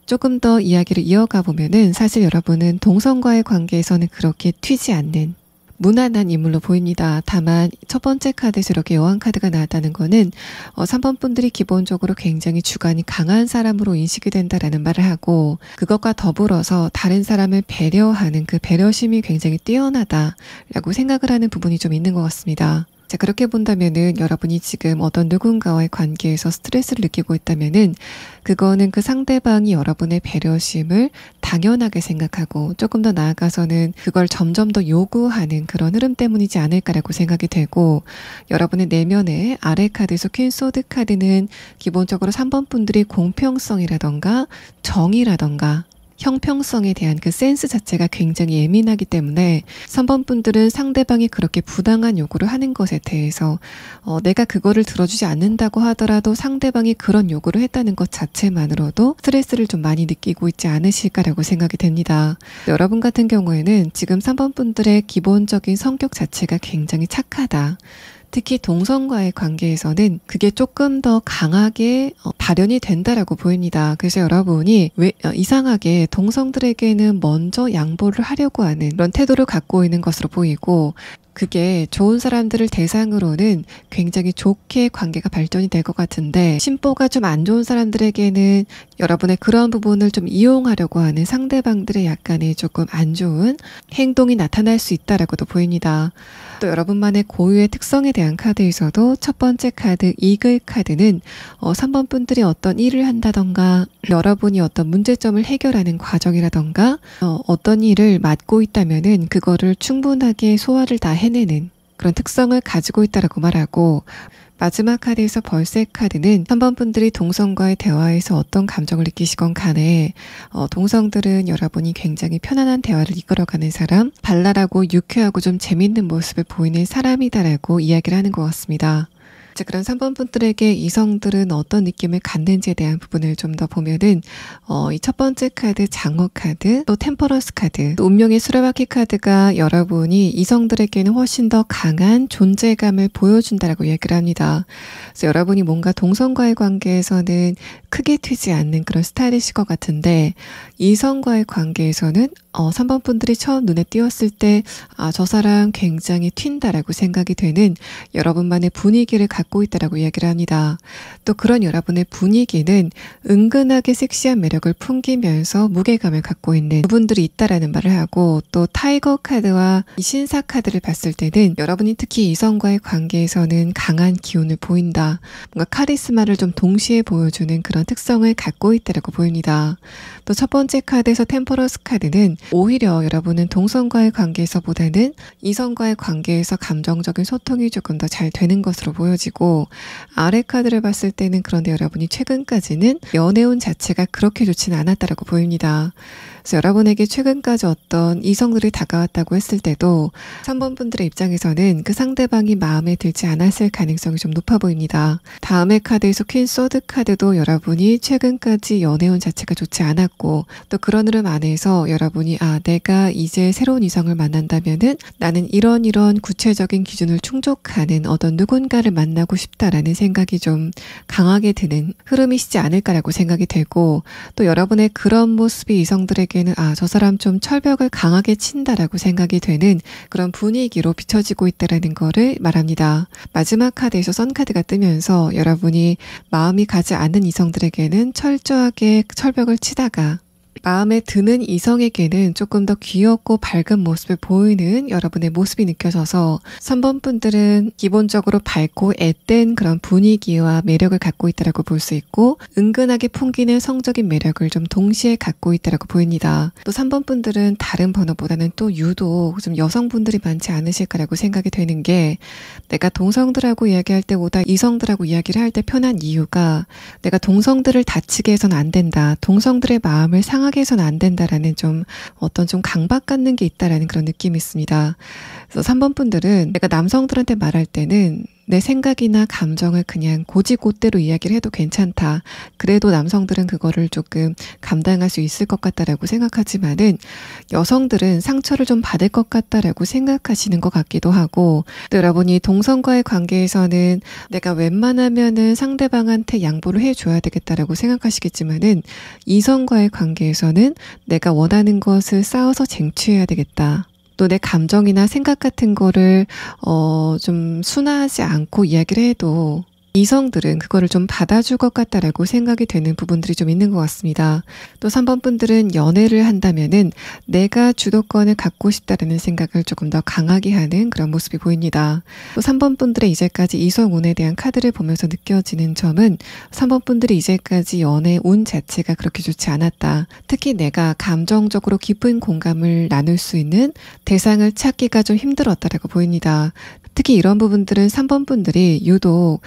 조금 더 이야기를 이어가 보면은 사실 여러분은 동성과의 관계에서는 그렇게 튀지 않는 무난한 인물로 보입니다. 다만 첫 번째 카드에서 이렇게 여왕 카드가 나왔다는 거는 3번 분들이 기본적으로 굉장히 주관이 강한 사람으로 인식이 된다라는 말을 하고 그것과 더불어서 다른 사람을 배려하는 그 배려심이 굉장히 뛰어나다라고 생각을 하는 부분이 좀 있는 것 같습니다. 자, 그렇게 본다면은 여러분이 지금 어떤 누군가와의 관계에서 스트레스를 느끼고 있다면은 그거는 그 상대방이 여러분의 배려심을 당연하게 생각하고 조금 더 나아가서는 그걸 점점 더 요구하는 그런 흐름 때문이지 않을까라고 생각이 되고 여러분의 내면에 아래 카드에서 퀸 소드 카드는 기본적으로 3번 분들이 공평성이라던가 정의라던가 형평성에 대한 그 센스 자체가 굉장히 예민하기 때문에 3번 분들은 상대방이 그렇게 부당한 요구를 하는 것에 대해서 내가 그거를 들어주지 않는다고 하더라도 상대방이 그런 요구를 했다는 것 자체만으로도 스트레스를 좀 많이 느끼고 있지 않으실까라고 생각이 됩니다. 여러분 같은 경우에는 지금 3번 분들의 기본적인 성격 자체가 굉장히 착하다. 특히 동성과의 관계에서는 그게 조금 더 강하게 발현이 된다라고 보입니다. 그래서 여러분이 왜 이상하게 동성들에게는 먼저 양보를 하려고 하는 그런 태도를 갖고 있는 것으로 보이고 그게 좋은 사람들을 대상으로는 굉장히 좋게 관계가 발전이 될 것 같은데 심보가 좀 안 좋은 사람들에게는 여러분의 그런 부분을 좀 이용하려고 하는 상대방들의 약간의 조금 안 좋은 행동이 나타날 수 있다라고도 보입니다. 또 여러분만의 고유의 특성에 대한 카드에서도 첫 번째 카드 이글 카드는 3번 분들이 어떤 일을 한다던가 여러분이 어떤 문제점을 해결하는 과정이라던가 어떤 일을 맡고 있다면은 그거를 충분하게 소화를 다 해내는 그런 특성을 가지고 있다라고 말하고 마지막 카드에서 벌새 카드는 3번 분들이 동성과의 대화에서 어떤 감정을 느끼시건 간에 동성들은 여러분이 굉장히 편안한 대화를 이끌어가는 사람, 발랄하고 유쾌하고 좀 재밌는 모습을 보이는 사람이다라고 이야기를 하는 것 같습니다. 자, 그런 3번 분들에게 이성들은 어떤 느낌을 갖는지에 대한 부분을 좀 더 보면은 이 첫 번째 카드 장어 카드, 또 템퍼런스 카드, 또 운명의 수레바퀴 카드가 여러분이 이성들에게는 훨씬 더 강한 존재감을 보여준다라고 얘기를 합니다. 그래서 여러분이 뭔가 동성과의 관계에서는 크게 튀지 않는 그런 스타일이실 것 같은데 이성과의 관계에서는 3번 분들이 처음 눈에 띄었을 때 저 사람 굉장히 튄다라고 생각이 되는 여러분만의 분위기를 갖고 있다라고 이야기를 합니다. 또 그런 여러분의 분위기는 은근하게 섹시한 매력을 풍기면서 무게감을 갖고 있는 부분들이 있다라는 말을 하고 또 타이거 카드와 이 신사 카드를 봤을 때는 여러분이 특히 이성과의 관계에서는 강한 기운을 보인다. 뭔가 카리스마를 좀 동시에 보여주는 그런 특성을 갖고 있다라고 보입니다. 또 첫 번째 카드에서 템퍼런스 카드는 오히려 여러분은 동성과의 관계에서보다는 이성과의 관계에서 감정적인 소통이 조금 더 잘 되는 것으로 보여지고 아래 카드를 봤을 때는 그런데 여러분이 최근까지는 연애운 자체가 그렇게 좋지는 않았다라고 보입니다. 그래서 여러분에게 최근까지 어떤 이성들이 다가왔다고 했을 때도 3번 분들의 입장에서는 그 상대방이 마음에 들지 않았을 가능성이 좀 높아 보입니다. 다음의 카드에서 퀸 소드 카드도 여러분이 최근까지 연애운 자체가 좋지 않았고, 또 그런 흐름 안에서 여러분이 내가 이제 새로운 이성을 만난다면은 나는 이런 구체적인 기준을 충족하는 어떤 누군가를 만나고 싶다라는 생각이 좀 강하게 드는 흐름이시지 않을까라고 생각이 되고, 또 여러분의 그런 모습이 이성들에게는 저 사람 좀 철벽을 강하게 친다라고 생각이 되는 그런 분위기로 비춰지고 있다라는 거를 말합니다. 마지막 카드에서 선카드가 뜨면서 여러분이 마음이 가지 않는 이성들에게는 철저하게 철벽을 치다가 마음에 드는 이성에게는 조금 더 귀엽고 밝은 모습을 보이는 여러분의 모습이 느껴져서 3번 분들은 기본적으로 밝고 앳된 그런 분위기와 매력을 갖고 있다고 볼 수 있고, 은근하게 풍기는 성적인 매력을 좀 동시에 갖고 있다고 보입니다. 또 3번 분들은 다른 번호보다는 또 유독 좀 여성분들이 많지 않으실까라고 생각이 되는 게, 내가 동성들하고 이야기할 때보다 이성들하고 이야기를 할 때 편한 이유가, 내가 동성들을 다치게 해서는 안 된다, 동성들의 마음을 상하게 해서는 안 된다라는 좀 강박 갖는 게 있다라는 그런 느낌이 있습니다. 그래서 3번 분들은 내가 남성들한테 말할 때는 내 생각이나 감정을 그냥 고지고대로 이야기를 해도 괜찮다, 그래도 남성들은 그거를 조금 감당할 수 있을 것 같다라고 생각하지만은 여성들은 상처를 좀 받을 것 같다라고 생각하시는 것 같기도 하고, 또 여러분이 동성과의 관계에서는 내가 웬만하면은 상대방한테 양보를 해줘야 되겠다라고 생각하시겠지만은, 이성과의 관계에서는 내가 원하는 것을 쌓아서 쟁취해야 되겠다, 또 내 감정이나 생각 같은 거를 좀 순화하지 않고 이야기를 해도 이성들은 그거를 좀 받아줄 것 같다라고 생각이 되는 부분들이 좀 있는 것 같습니다. 또 3번 분들은 연애를 한다면은 내가 주도권을 갖고 싶다라는 생각을 조금 더 강하게 하는 그런 모습이 보입니다. 또 3번 분들의 이제까지 이성운에 대한 카드를 보면서 느껴지는 점은, 3번 분들이 이제까지 연애 운 자체가 그렇게 좋지 않았다. 특히 내가 감정적으로 깊은 공감을 나눌 수 있는 대상을 찾기가 좀 힘들었다라고 보입니다. 특히 이런 부분들은 3번 분들이 유독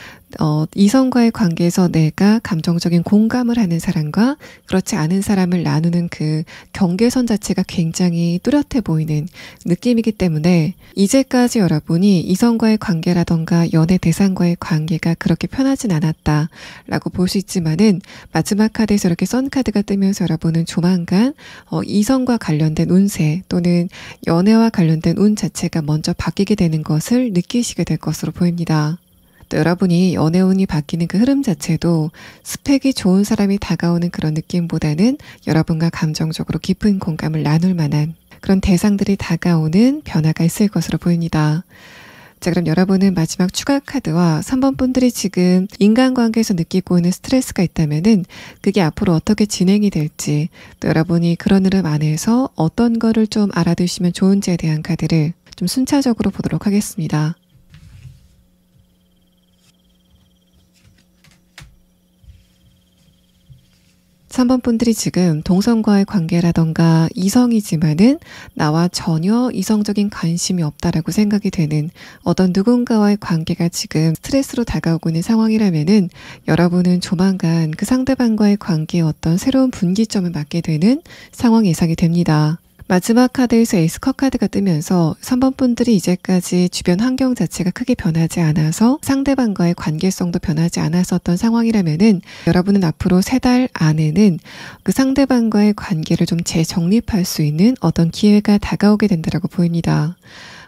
이성과의 관계에서 내가 감정적인 공감을 하는 사람과 그렇지 않은 사람을 나누는 그 경계선 자체가 굉장히 뚜렷해 보이는 느낌이기 때문에, 이제까지 여러분이 이성과의 관계라던가 연애 대상과의 관계가 그렇게 편하진 않았다라고 볼 수 있지만은, 마지막 카드에서 이렇게 선카드가 뜨면서 여러분은 조만간 이성과 관련된 운세 또는 연애와 관련된 운 자체가 먼저 바뀌게 되는 것을 느끼시게 될 것으로 보입니다. 또 여러분이 연애운이 바뀌는 그 흐름 자체도 스펙이 좋은 사람이 다가오는 그런 느낌보다는 여러분과 감정적으로 깊은 공감을 나눌 만한 그런 대상들이 다가오는 변화가 있을 것으로 보입니다. 자, 그럼 여러분은 마지막 추가 카드와 3번 분들이 지금 인간관계에서 느끼고 있는 스트레스가 있다면은 그게 앞으로 어떻게 진행이 될지, 또 여러분이 그런 흐름 안에서 어떤 거를 좀 알아두시면 좋은지에 대한 카드를 좀 순차적으로 보도록 하겠습니다. 3번 분들이 지금 동성과의 관계라던가 이성이지만은 나와 전혀 이성적인 관심이 없다라고 생각이 되는 어떤 누군가와의 관계가 지금 스트레스로 다가오고 있는 상황이라면은, 여러분은 조만간 그 상대방과의 관계에 어떤 새로운 분기점을 맞게 되는 상황이 예상이 됩니다. 마지막 카드에서 에이스 컵 카드가 뜨면서 3번 분들이 이제까지 주변 환경 자체가 크게 변하지 않아서 상대방과의 관계성도 변하지 않았었던 상황이라면은, 여러분은 앞으로 3달 안에는 그 상대방과의 관계를 좀 재정립할 수 있는 어떤 기회가 다가오게 된다라고 보입니다.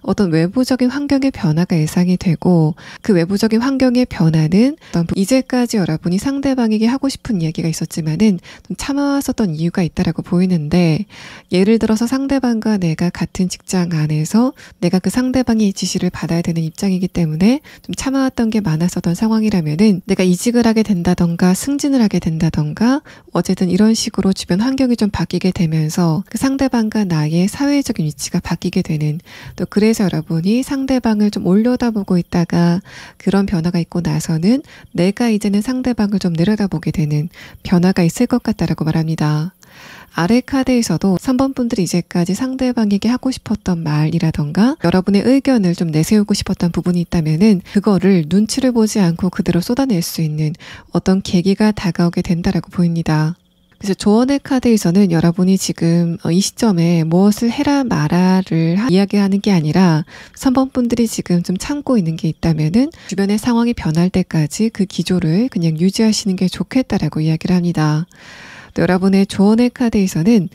어떤 외부적인 환경의 변화가 예상이 되고, 그 외부적인 환경의 변화는 이제까지 여러분이 상대방에게 하고 싶은 이야기가 있었지만은 좀 참아왔었던 이유가 있다라고 보이는데, 예를 들어서 상대방과 내가 같은 직장 안에서 내가 그 상대방의 지시를 받아야 되는 입장이기 때문에 좀 참아왔던 게 많았었던 상황이라면은, 내가 이직을 하게 된다던가 승진을 하게 된다던가 어쨌든 이런 식으로 주변 환경이 좀 바뀌게 되면서 그 상대방과 나의 사회적인 위치가 바뀌게 되는, 또 그래서 여러분이 상대방을 좀 올려다보고 있다가 그런 변화가 있고 나서는 내가 이제는 상대방을 좀 내려다보게 되는 변화가 있을 것 같다라고 말합니다. 아래 카드에서도 3번 분들이 이제까지 상대방에게 하고 싶었던 말이라던가 여러분의 의견을 좀 내세우고 싶었던 부분이 있다면은 그거를 눈치를 보지 않고 그대로 쏟아낼 수 있는 어떤 계기가 다가오게 된다라고 보입니다. 그래서 조언의 카드에서는 여러분이 지금 이 시점에 무엇을 해라 마라를 이야기하는 게 아니라 3번 분들이 지금 좀 참고 있는 게 있다면은 주변의 상황이 변할 때까지 그 기조를 그냥 유지하시는 게 좋겠다라고 이야기를 합니다. 또 여러분의 조언의 카드에서는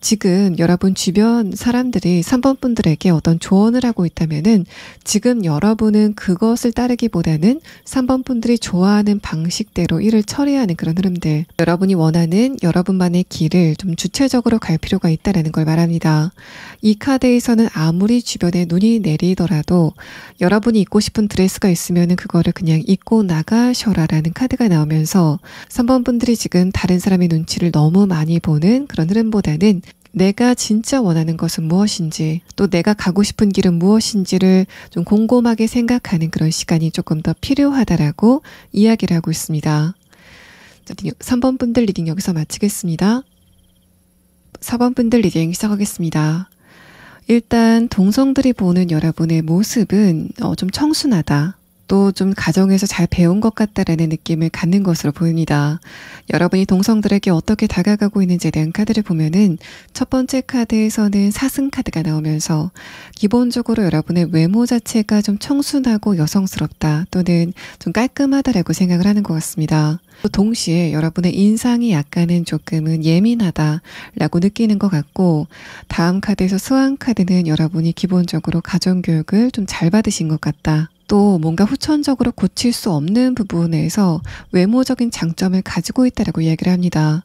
지금 여러분 주변 사람들이 3번 분들에게 어떤 조언을 하고 있다면은 지금 여러분은 그것을 따르기보다는 3번 분들이 좋아하는 방식대로 일을 처리하는 그런 흐름들, 여러분이 원하는 여러분만의 길을 좀 주체적으로 갈 필요가 있다는 걸 말합니다. 이 카드에서는 아무리 주변에 눈이 내리더라도 여러분이 입고 싶은 드레스가 있으면은 그거를 그냥 입고 나가셔라라는 카드가 나오면서 3번 분들이 지금 다른 사람의 눈치를 너무 많이 보는 그런 흐름보다는 내가 진짜 원하는 것은 무엇인지, 또 내가 가고 싶은 길은 무엇인지를 좀 곰곰하게 생각하는 그런 시간이 조금 더 필요하다라고 이야기를 하고 있습니다. 3번 분들 리딩 여기서 마치겠습니다. 4번 분들 리딩 시작하겠습니다. 일단 동성들이 보는 여러분의 모습은 좀 청순하다. 또 좀 가정에서 잘 배운 것 같다라는 느낌을 갖는 것으로 보입니다. 여러분이 동성들에게 어떻게 다가가고 있는지에 대한 카드를 보면은 첫 번째 카드에서는 사슴 카드가 나오면서 기본적으로 여러분의 외모 자체가 좀 청순하고 여성스럽다 또는 좀 깔끔하다라고 생각을 하는 것 같습니다. 또 동시에 여러분의 인상이 약간은 조금은 예민하다라고 느끼는 것 같고, 다음 카드에서 스완 카드는 여러분이 기본적으로 가정교육을 좀 잘 받으신 것 같다. 또 뭔가 후천적으로 고칠 수 없는 부분에서 외모적인 장점을 가지고 있다라고 이야기를 합니다.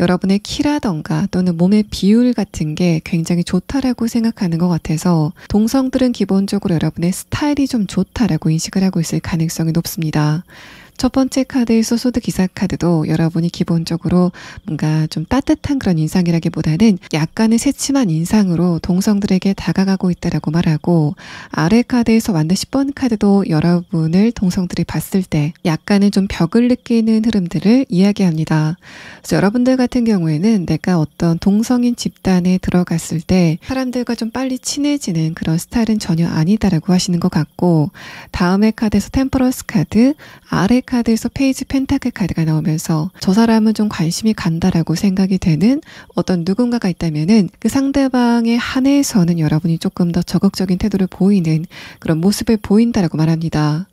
여러분의 키라던가 또는 몸의 비율 같은 게 굉장히 좋다라고 생각하는 것 같아서 동성들은 기본적으로 여러분의 스타일이 좀 좋다라고 인식을 하고 있을 가능성이 높습니다. 첫 번째 카드에서 소드 기사 카드도 여러분이 기본적으로 뭔가 좀 따뜻한 그런 인상이라기보다는 약간의 새침한 인상으로 동성들에게 다가가고 있다라고 말하고, 아래 카드에서 완드 10번 카드도 여러분을 동성들이 봤을 때 약간은 좀 벽을 느끼는 흐름들을 이야기합니다. 그래서 여러분들 같은 경우에는 내가 어떤 동성인 집단에 들어갔을 때 사람들과 좀 빨리 친해지는 그런 스타일은 전혀 아니다라고 하시는 것 같고, 다음의 카드에서 템퍼런스 카드, 아래 카드에서 페이지 펜타클 카드가 나오면서 저 사람은 좀 관심이 간다라고 생각이 되는 어떤 누군가가 있다면은 그 상대방에 한해서는 여러분이 조금 더 적극적인 태도를 보이는 그런 모습을 보인다라고 말합니다.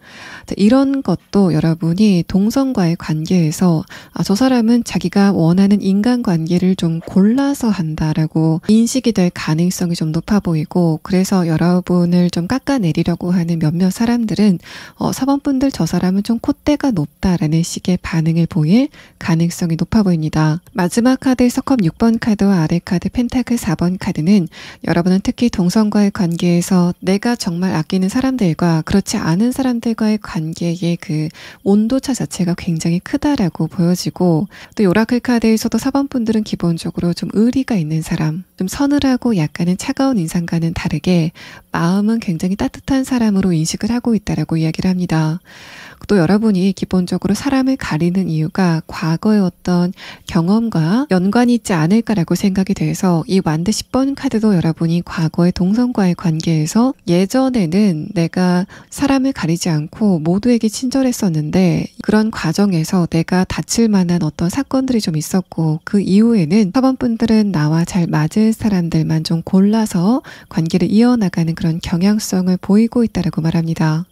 이런 것도 여러분이 동성과의 관계에서 저 사람은 자기가 원하는 인간관계를 좀 골라서 한다라고 인식이 될 가능성이 좀 높아 보이고, 그래서 여러분을 좀 깎아내리려고 하는 몇몇 사람들은 4번 분들 저 사람은 좀 콧대가 높다라는 식의 반응을 보일 가능성이 높아 보입니다. 마지막 카드에서 컵 6번 카드와 아래 카드 펜타클 4번 카드는 여러분은 특히 동성과의 관계에서 내가 정말 아끼는 사람들과 그렇지 않은 사람들과의 관계의 그 온도차 자체가 굉장히 크다라고 보여지고, 또 오라클 카드에서도 4번 분들은 기본적으로 좀 의리가 있는 사람, 좀 서늘하고 약간은 차가운 인상과는 다르게 마음은 굉장히 따뜻한 사람으로 인식을 하고 있다라고 이야기를 합니다. 또 여러분이 기본적으로 사람을 가리는 이유가 과거의 어떤 경험과 연관이 있지 않을까라고 생각이 돼서 이 완드 10번 카드도 여러분이 과거의 동성과의 관계에서 예전에는 내가 사람을 가리지 않고 모두에게 친절했었는데 그런 과정에서 내가 다칠 만한 어떤 사건들이 좀 있었고, 그 이후에는 4번 분들은 나와 잘 맞을 사람들만 좀 골라서 관계를 이어나가는 그런 경향성을 보이고 있다라고 말합니다.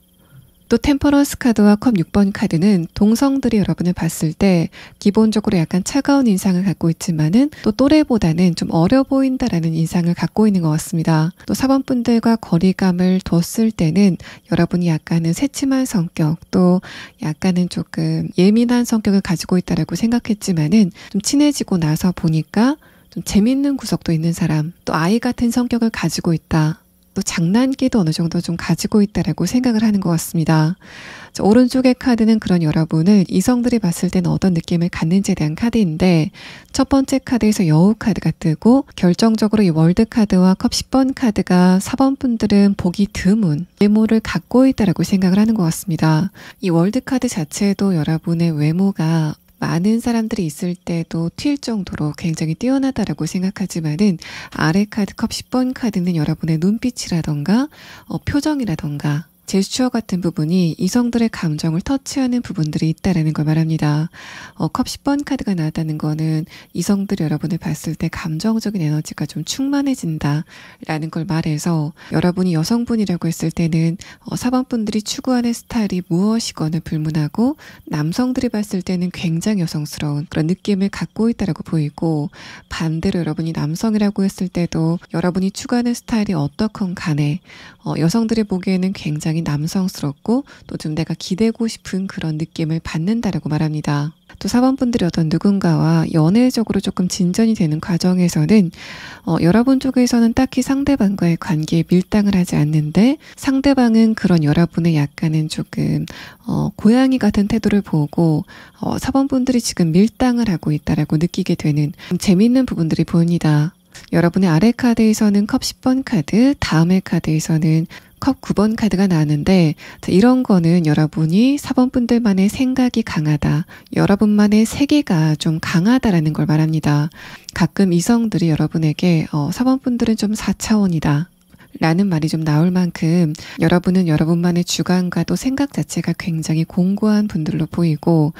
또 템퍼런스 카드와 컵 6번 카드는 동성들이 여러분을 봤을 때 기본적으로 약간 차가운 인상을 갖고 있지만은 또 또래보다는 좀 어려 보인다라는 인상을 갖고 있는 것 같습니다. 또 4번 분들과 거리감을 뒀을 때는 여러분이 약간은 새침한 성격, 또 약간은 조금 예민한 성격을 가지고 있다라고 생각했지만은 좀 친해지고 나서 보니까 좀 재밌는 구석도 있는 사람, 또 아이 같은 성격을 가지고 있다. 또 장난기도 어느 정도 좀 가지고 있다라고 생각을 하는 것 같습니다. 오른쪽의 카드는 그런 여러분을 이성들이 봤을 때는 어떤 느낌을 갖는지에 대한 카드인데, 첫 번째 카드에서 여우 카드가 뜨고 결정적으로 이 월드 카드와 컵 10번 카드가 4번 분들은 보기 드문 외모를 갖고 있다라고 생각을 하는 것 같습니다. 이 월드 카드 자체도 여러분의 외모가 많은 사람들이 있을 때도 튈 정도로 굉장히 뛰어나다라고 생각하지만은 아래 카드 컵 10번 카드는 여러분의 눈빛이라던가 표정이라던가 제스처 같은 부분이 이성들의 감정을 터치하는 부분들이 있다라는 걸 말합니다. 컵 10번 카드가 나왔다는 거는 이성들이 여러분을 봤을 때 감정적인 에너지가 좀 충만해진다 라는 걸 말해서, 여러분이 여성분이라고 했을 때는 4번 분들이 추구하는 스타일이 무엇이거나 불문하고 남성들이 봤을 때는 굉장히 여성스러운 그런 느낌을 갖고 있다라고 보이고, 반대로 여러분이 남성이라고 했을 때도 여러분이 추구하는 스타일이 어떻건 간에 여성들이 보기에는 굉장히 남성스럽고 또 좀 내가 기대고 싶은 그런 느낌을 받는다라고 말합니다. 또 4번 분들이 어떤 누군가와 연애적으로 조금 진전이 되는 과정에서는 여러분 쪽에서는 딱히 상대방과의 관계에 밀당을 하지 않는데, 상대방은 그런 여러분의 약간은 조금 고양이 같은 태도를 보고 4번 분들이 지금 밀당을 하고 있다라고 느끼게 되는 재미있는 부분들이 보입니다. 여러분의 아래 카드에서는 컵 10번 카드, 다음의 카드에서는 컵 9번 카드가 나왔는데, 이런 거는 여러분이 4번 분들만의 생각이 강하다, 여러분만의 세계가 좀 강하다라는 걸 말합니다. 가끔 이성들이 여러분에게 4번 분들은 좀 4차원이다 라는 말이 좀 나올 만큼 여러분은 여러분만의 주관과 또 생각 자체가 굉장히 공고한 분들로 보이고,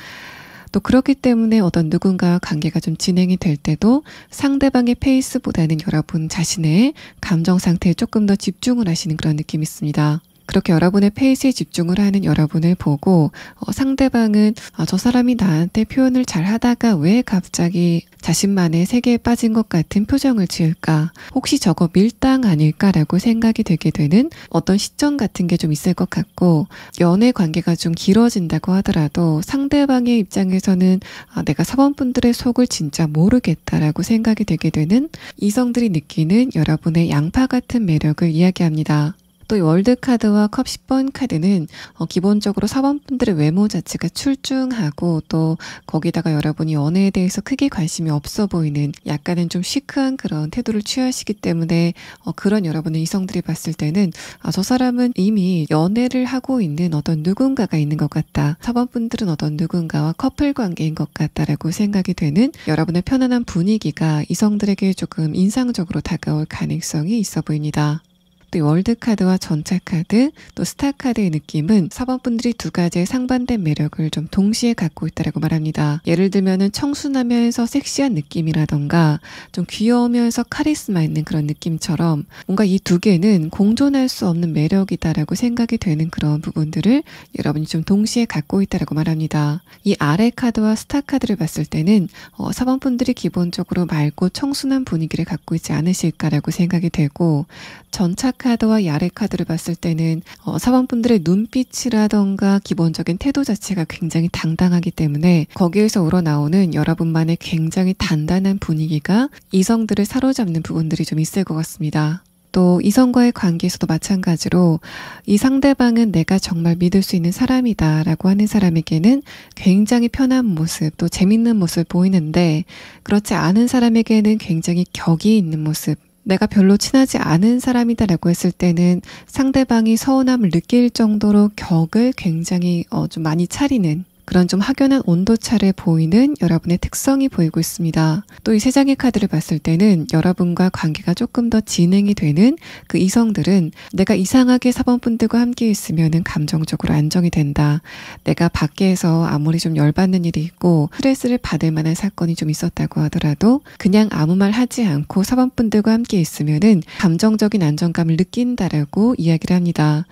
또 그렇기 때문에 어떤 누군가와 관계가 좀 진행이 될 때도 상대방의 페이스보다는 여러분 자신의 감정 상태에 조금 더 집중을 하시는 그런 느낌이 있습니다. 그렇게 여러분의 페이스에 집중을 하는 여러분을 보고 상대방은 저 사람이 나한테 표현을 잘 하다가 왜 갑자기 자신만의 세계에 빠진 것 같은 표정을 지을까? 혹시 저거 밀당 아닐까라고 생각이 되게 되는 어떤 시점 같은 게 좀 있을 것 같고, 연애 관계가 좀 길어진다고 하더라도 상대방의 입장에서는 내가 4번 분들의 속을 진짜 모르겠다라고 생각이 되게 되는 이성들이 느끼는 여러분의 양파 같은 매력을 이야기합니다. 또 이 월드카드와 컵 10번 카드는 기본적으로 4번 분들의 외모 자체가 출중하고, 또 거기다가 여러분이 연애에 대해서 크게 관심이 없어 보이는 약간은 좀 시크한 그런 태도를 취하시기 때문에 그런 여러분의 이성들이 봤을 때는 저 사람은 이미 연애를 하고 있는 어떤 누군가가 있는 것 같다, 4번 분들은 어떤 누군가와 커플 관계인 것 같다라고 생각이 되는 여러분의 편안한 분위기가 이성들에게 조금 인상적으로 다가올 가능성이 있어 보입니다. 또 월드카드와 전차카드, 또 스타카드의 느낌은 4번 분들이 두 가지의 상반된 매력을 좀 동시에 갖고 있다고 말합니다. 예를 들면은 청순하면서 섹시한 느낌이라던가 좀 귀여우면서 카리스마 있는 그런 느낌처럼 뭔가 이 두 개는 공존할 수 없는 매력이다라고 생각이 되는 그런 부분들을 여러분이 좀 동시에 갖고 있다고 말합니다. 이 아래 카드와 스타카드를 봤을 때는 4번 분들이 기본적으로 맑고 청순한 분위기를 갖고 있지 않으실까라고 생각이 되고, 전차 카드와 야레 카드를 봤을 때는 4번 분들의 눈빛이라던가 기본적인 태도 자체가 굉장히 당당하기 때문에 거기에서 우러나오는 여러분만의 굉장히 단단한 분위기가 이성들을 사로잡는 부분들이 좀 있을 것 같습니다. 또 이성과의 관계에서도 마찬가지로 이 상대방은 내가 정말 믿을 수 있는 사람이다 라고 하는 사람에게는 굉장히 편한 모습, 또 재밌는 모습을 보이는데, 그렇지 않은 사람에게는 굉장히 격이 있는 모습, 내가 별로 친하지 않은 사람이다라고 했을 때는 상대방이 서운함을 느낄 정도로 격을 굉장히 좀 많이 차리는 그런 좀 확연한 온도차를 보이는 여러분의 특성이 보이고 있습니다. 또 이 세 장의 카드를 봤을 때는 여러분과 관계가 조금 더 진행이 되는 그 이성들은 내가 이상하게 4번 분들과 함께 있으면 감정적으로 안정이 된다. 내가 밖에서 아무리 좀 열받는 일이 있고 스트레스를 받을 만한 사건이 좀 있었다고 하더라도 그냥 아무 말 하지 않고 4번 분들과 함께 있으면 감정적인 안정감을 느낀다라고 이야기를 합니다.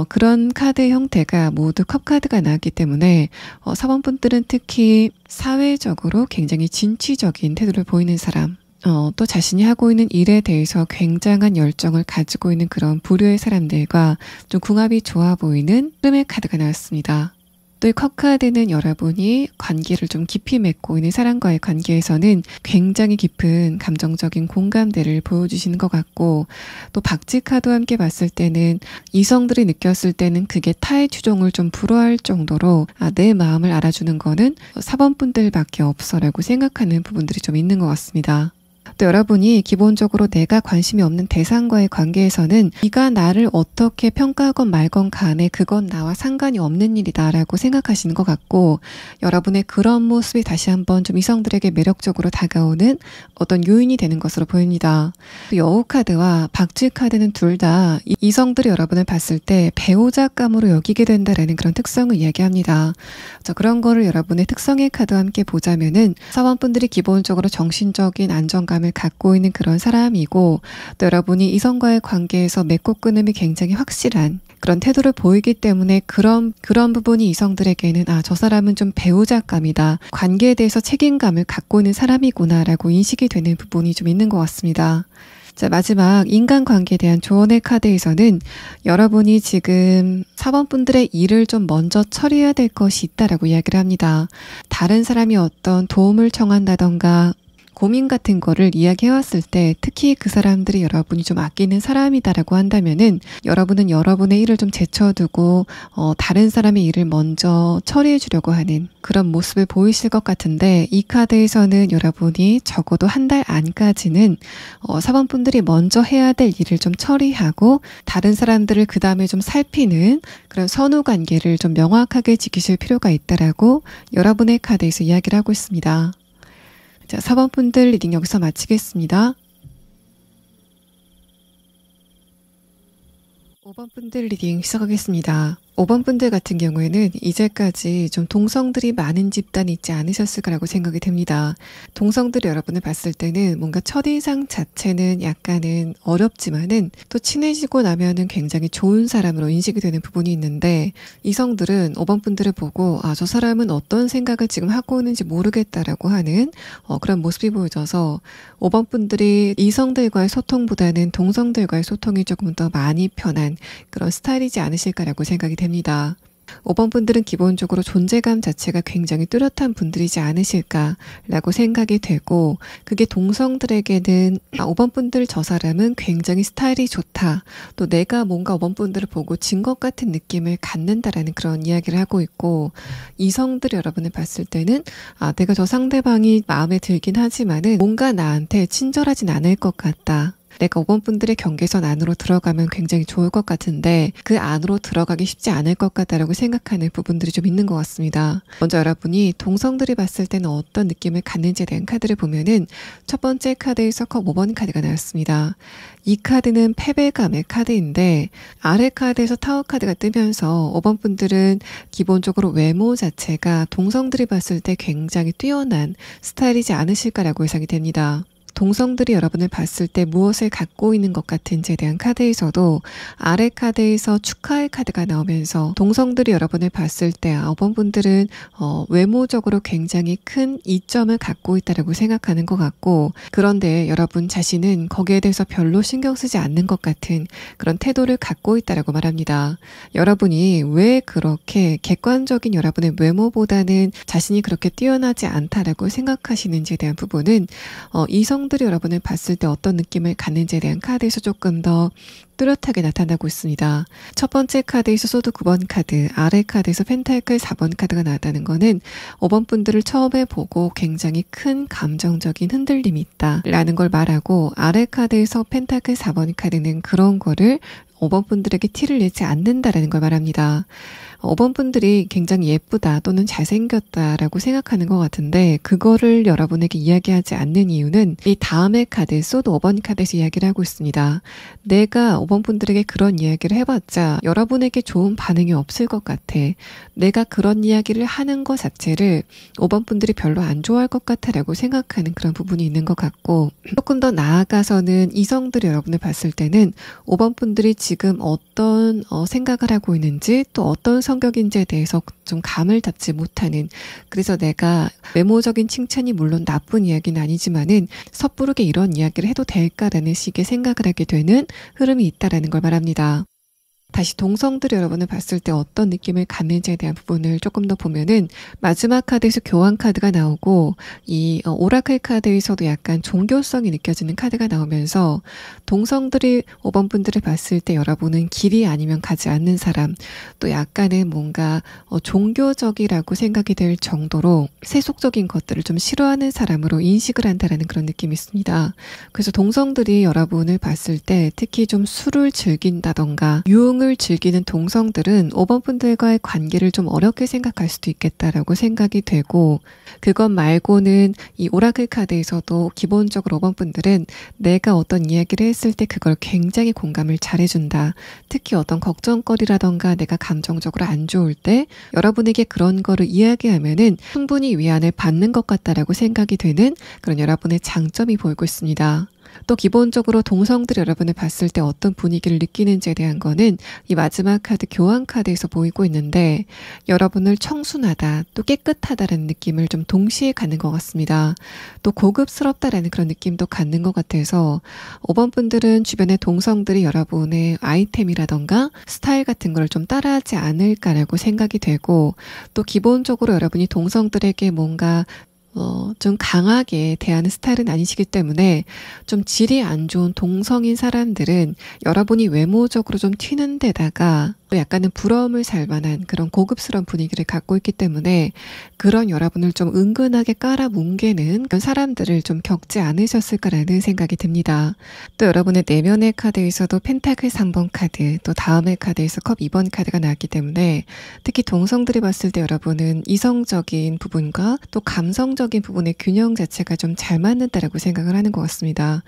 그런 카드의 형태가 모두 컵 카드가 나왔기 때문에 4번 분들은 특히 사회적으로 굉장히 진취적인 태도를 보이는 사람, 또 자신이 하고 있는 일에 대해서 굉장한 열정을 가지고 있는 그런 부류의 사람들과 좀 궁합이 좋아 보이는 흐름의 카드가 나왔습니다. 또 이 컵 카드는 여러분이 관계를 좀 깊이 맺고 있는 사람과의 관계에서는 굉장히 깊은 감정적인 공감대를 보여주시는 것 같고, 또 박쥐 카드와 함께 봤을 때는 이성들이 느꼈을 때는 그게 타의 추종을 좀 불허할 정도로 내 마음을 알아주는 거는 4번 분들밖에 없어라고 생각하는 부분들이 좀 있는 것 같습니다. 또 여러분이 기본적으로 내가 관심이 없는 대상과의 관계에서는 네가 나를 어떻게 평가하건 말건 간에 그건 나와 상관이 없는 일이다라고 생각하시는 것 같고, 여러분의 그런 모습이 다시 한번 좀 이성들에게 매력적으로 다가오는 어떤 요인이 되는 것으로 보입니다. 여우 카드와 박쥐 카드는 둘 다 이성들이 여러분을 봤을 때 배우자감으로 여기게 된다라는 그런 특성을 이야기합니다. 그런 거를 여러분의 특성의 카드와 함께 보자면은 사원분들이 기본적으로 정신적인 안정감을 갖고 있는 그런 사람이고, 또 여러분이 이성과의 관계에서 맺고 끊음이 굉장히 확실한 그런 태도를 보이기 때문에 그런 부분이 이성들에게는 저 사람은 좀 배우자감이다, 관계에 대해서 책임감을 갖고 있는 사람이구나 라고 인식이 되는 부분이 좀 있는 것 같습니다. 자, 마지막 인간관계에 대한 조언의 카드에서는 여러분이 지금 사원분들의 일을 좀 먼저 처리해야 될 것이 있다라고 이야기를 합니다. 다른 사람이 어떤 도움을 청한다던가 고민 같은 거를 이야기해왔을 때, 특히 그 사람들이 여러분이 좀 아끼는 사람이다라고 한다면은 여러분은 여러분의 일을 좀 제쳐두고 다른 사람의 일을 먼저 처리해 주려고 하는 그런 모습을 보이실 것 같은데, 이 카드에서는 여러분이 적어도 한 달 안까지는 사원분들이 먼저 해야 될 일을 좀 처리하고 다른 사람들을 그 다음에 좀 살피는 그런 선후 관계를 좀 명확하게 지키실 필요가 있다라고 여러분의 카드에서 이야기를 하고 있습니다. 자, 4번분들 리딩 여기서 마치겠습니다. 5번분들 리딩 시작하겠습니다. 5번분들 같은 경우에는 이제까지 좀 동성들이 많은 집단이 있지 않으셨을 거라고 생각이 됩니다. 동성들이 여러분을 봤을 때는 뭔가 첫인상 자체는 약간은 어렵지만은 또 친해지고 나면은 굉장히 좋은 사람으로 인식이 되는 부분이 있는데, 이성들은 5번분들을 보고 저 사람은 어떤 생각을 지금 하고 있는지 모르겠다라고 하는 그런 모습이 보여져서 5번분들이 이성들과의 소통보다는 동성들과의 소통이 조금 더 많이 편한 그런 스타일이지 않으실까라고 생각이 됩니다. 5번 분들은 기본적으로 존재감 자체가 굉장히 뚜렷한 분들이지 않으실까라고 생각이 되고, 그게 동성들에게는 5번 분들 저 사람은 굉장히 스타일이 좋다, 또 내가 뭔가 5번 분들을 보고 진 것 같은 느낌을 갖는다라는 그런 이야기를 하고 있고, 이성들이 여러분을 봤을 때는 내가 저 상대방이 마음에 들긴 하지만은 뭔가 나한테 친절하진 않을 것 같다, 내가 5번 분들의 경계선 안으로 들어가면 굉장히 좋을 것 같은데 그 안으로 들어가기 쉽지 않을 것 같다라고 생각하는 부분들이 좀 있는 것 같습니다. 먼저 여러분이 동성들이 봤을 때는 어떤 느낌을 갖는지에 대한 카드를 보면은 첫 번째 카드에서 컵 5번 카드가 나왔습니다. 이 카드는 패배감의 카드인데, 아래 카드에서 타워 카드가 뜨면서 5번 분들은 기본적으로 외모 자체가 동성들이 봤을 때 굉장히 뛰어난 스타일이지 않으실까라고 예상이 됩니다. 동성들이 여러분을 봤을 때 무엇을 갖고 있는 것 같은지에 대한 카드에서도 아래 카드에서 축하의 카드가 나오면서 동성들이 여러분을 봤을 때 5번 분들은 외모적으로 굉장히 큰 이점을 갖고 있다고 생각하는 것 같고, 그런데 여러분 자신은 거기에 대해서 별로 신경 쓰지 않는 것 같은 그런 태도를 갖고 있다고 말합니다. 여러분이 왜 그렇게 객관적인 여러분의 외모보다는 자신이 그렇게 뛰어나지 않다라고 생각하시는지에 대한 부분은 이성들이 여러분을 봤을 때 어떤 느낌을 갖는지에 대한 카드에서 조금 더 뚜렷하게 나타나고 있습니다. 첫 번째 카드에서 소드 9번 카드, 아래 카드에서 펜타클 4번 카드가 나왔다는 거는 5번 분들을 처음에 보고 굉장히 큰 감정적인 흔들림이 있다라는 걸 말하고, 아래 카드에서 펜타클 4번 카드는 그런 거를 5번 분들에게 티를 내지 않는다라는 걸 말합니다. 5번 분들이 굉장히 예쁘다 또는 잘생겼다라고 생각하는 것 같은데, 그거를 여러분에게 이야기하지 않는 이유는 이 다음의 카드, 소드 5번 카드에서 이야기를 하고 있습니다. 내가 5번 분들에게 그런 이야기를 해봤자 여러분에게 좋은 반응이 없을 것 같아. 내가 그런 이야기를 하는 것 자체를 5번 분들이 별로 안 좋아할 것 같아라고 생각하는 그런 부분이 있는 것 같고, 조금 더 나아가서는 이성들이 여러분을 봤을 때는 5번 분들이 지금 어떤 생각을 하고 있는지, 또 어떤 성격인지에 대해서 좀 감을 잡지 못하는, 그래서 내가 외모적인 칭찬이 물론 나쁜 이야기는 아니지만은 섣부르게 이런 이야기를 해도 될까라는 식의 생각을 하게 되는 흐름이 있다라는 걸 말합니다. 다시 동성들 여러분을 봤을 때 어떤 느낌을 갖는지에 대한 부분을 조금 더 보면은 마지막 카드에서 교환 카드가 나오고 이 오라클 카드에서도 약간 종교성이 느껴지는 카드가 나오면서 동성들이 5번 분들을 봤을 때 여러분은 길이 아니면 가지 않는 사람, 또 약간은 뭔가 종교적이라고 생각이 될 정도로 세속적인 것들을 좀 싫어하는 사람으로 인식을 한다라는 그런 느낌이 있습니다. 그래서 동성들이 여러분을 봤을 때 특히 좀 술을 즐긴다던가 유흥을 즐기는 동성들은 5번 분들과의 관계를 좀 어렵게 생각할 수도 있겠다라고 생각이 되고, 그것 말고는 이 오라클 카드에서도 기본적으로 5번 분들은 내가 어떤 이야기를 했을 때 그걸 굉장히 공감을 잘해준다. 특히 어떤 걱정거리라던가 내가 감정적으로 안 좋을 때 여러분에게 그런 거를 이야기하면은 충분히 위안을 받는 것 같다라고 생각이 되는 그런 여러분의 장점이 보이고 있습니다. 또 기본적으로 동성들이 여러분을 봤을 때 어떤 분위기를 느끼는지에 대한 거는 이 마지막 카드 교환 카드에서 보이고 있는데, 여러분을 청순하다 또 깨끗하다라는 느낌을 좀 동시에 갖는 것 같습니다. 또 고급스럽다라는 그런 느낌도 갖는 것 같아서 5번 분들은 주변의 동성들이 여러분의 아이템이라던가 스타일 같은 걸 좀 따라하지 않을까라고 생각이 되고, 또 기본적으로 여러분이 동성들에게 뭔가 좀 강하게 대하는 스타일은 아니시기 때문에 좀 질이 안 좋은 동성인 사람들은 여러분이 외모적으로 좀 튀는 데다가 또 약간은 부러움을 살 만한 그런 고급스러운 분위기를 갖고 있기 때문에 그런 여러분을 좀 은근하게 깔아뭉개는 그런 사람들을 좀 겪지 않으셨을까라는 생각이 듭니다. 또 여러분의 내면의 카드에서도 펜타클 3번 카드, 또 다음의 카드에서 컵 2번 카드가 나왔기 때문에 특히 동성들이 봤을 때 여러분은 이성적인 부분과 또 감성적인 부분의 균형 자체가 좀 잘 맞는다라고 생각을 하는 것 같습니다.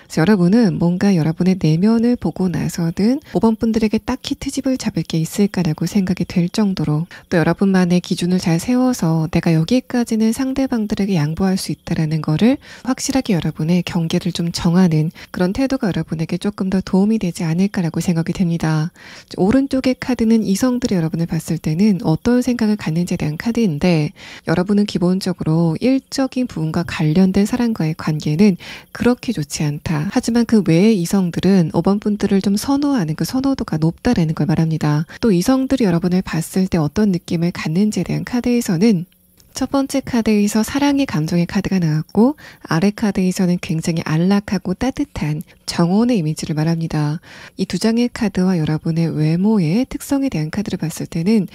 그래서 여러분은 뭔가 여러분의 내면을 보고 나서든 5번 분들에게 딱히 트집을 잡을 게 있을까라고 생각이 될 정도로, 또 여러분만의 기준을 잘 세워서 내가 여기까지는 상대방들에게 양보할 수 있다라는 거를 확실하게 여러분의 경계를 좀 정하는 그런 태도가 여러분에게 조금 더 도움이 되지 않을까라고 생각이 됩니다. 오른쪽의 카드는 이성들이 여러분을 봤을 때는 어떤 생각을 갖는지에 대한 카드인데, 여러분은 기본적으로 일적인 부분과 관련된 사람과의 관계는 그렇게 좋지 않다. 하지만 그 외의 이성들은 5번 분들을 좀 선호하는 그 선호도가 높다라는 걸 말합니다. 또 이성들이 여러분을 봤을 때 어떤 느낌을 갖는지에 대한 카드에서는 첫 번째 카드에서 사랑의 감정의 카드가 나왔고, 아래 카드에서는 굉장히 안락하고 따뜻한 정원의 이미지를 말합니다. 이 두 장의 카드와 여러분의 외모의 특성에 대한 카드를 봤을 때는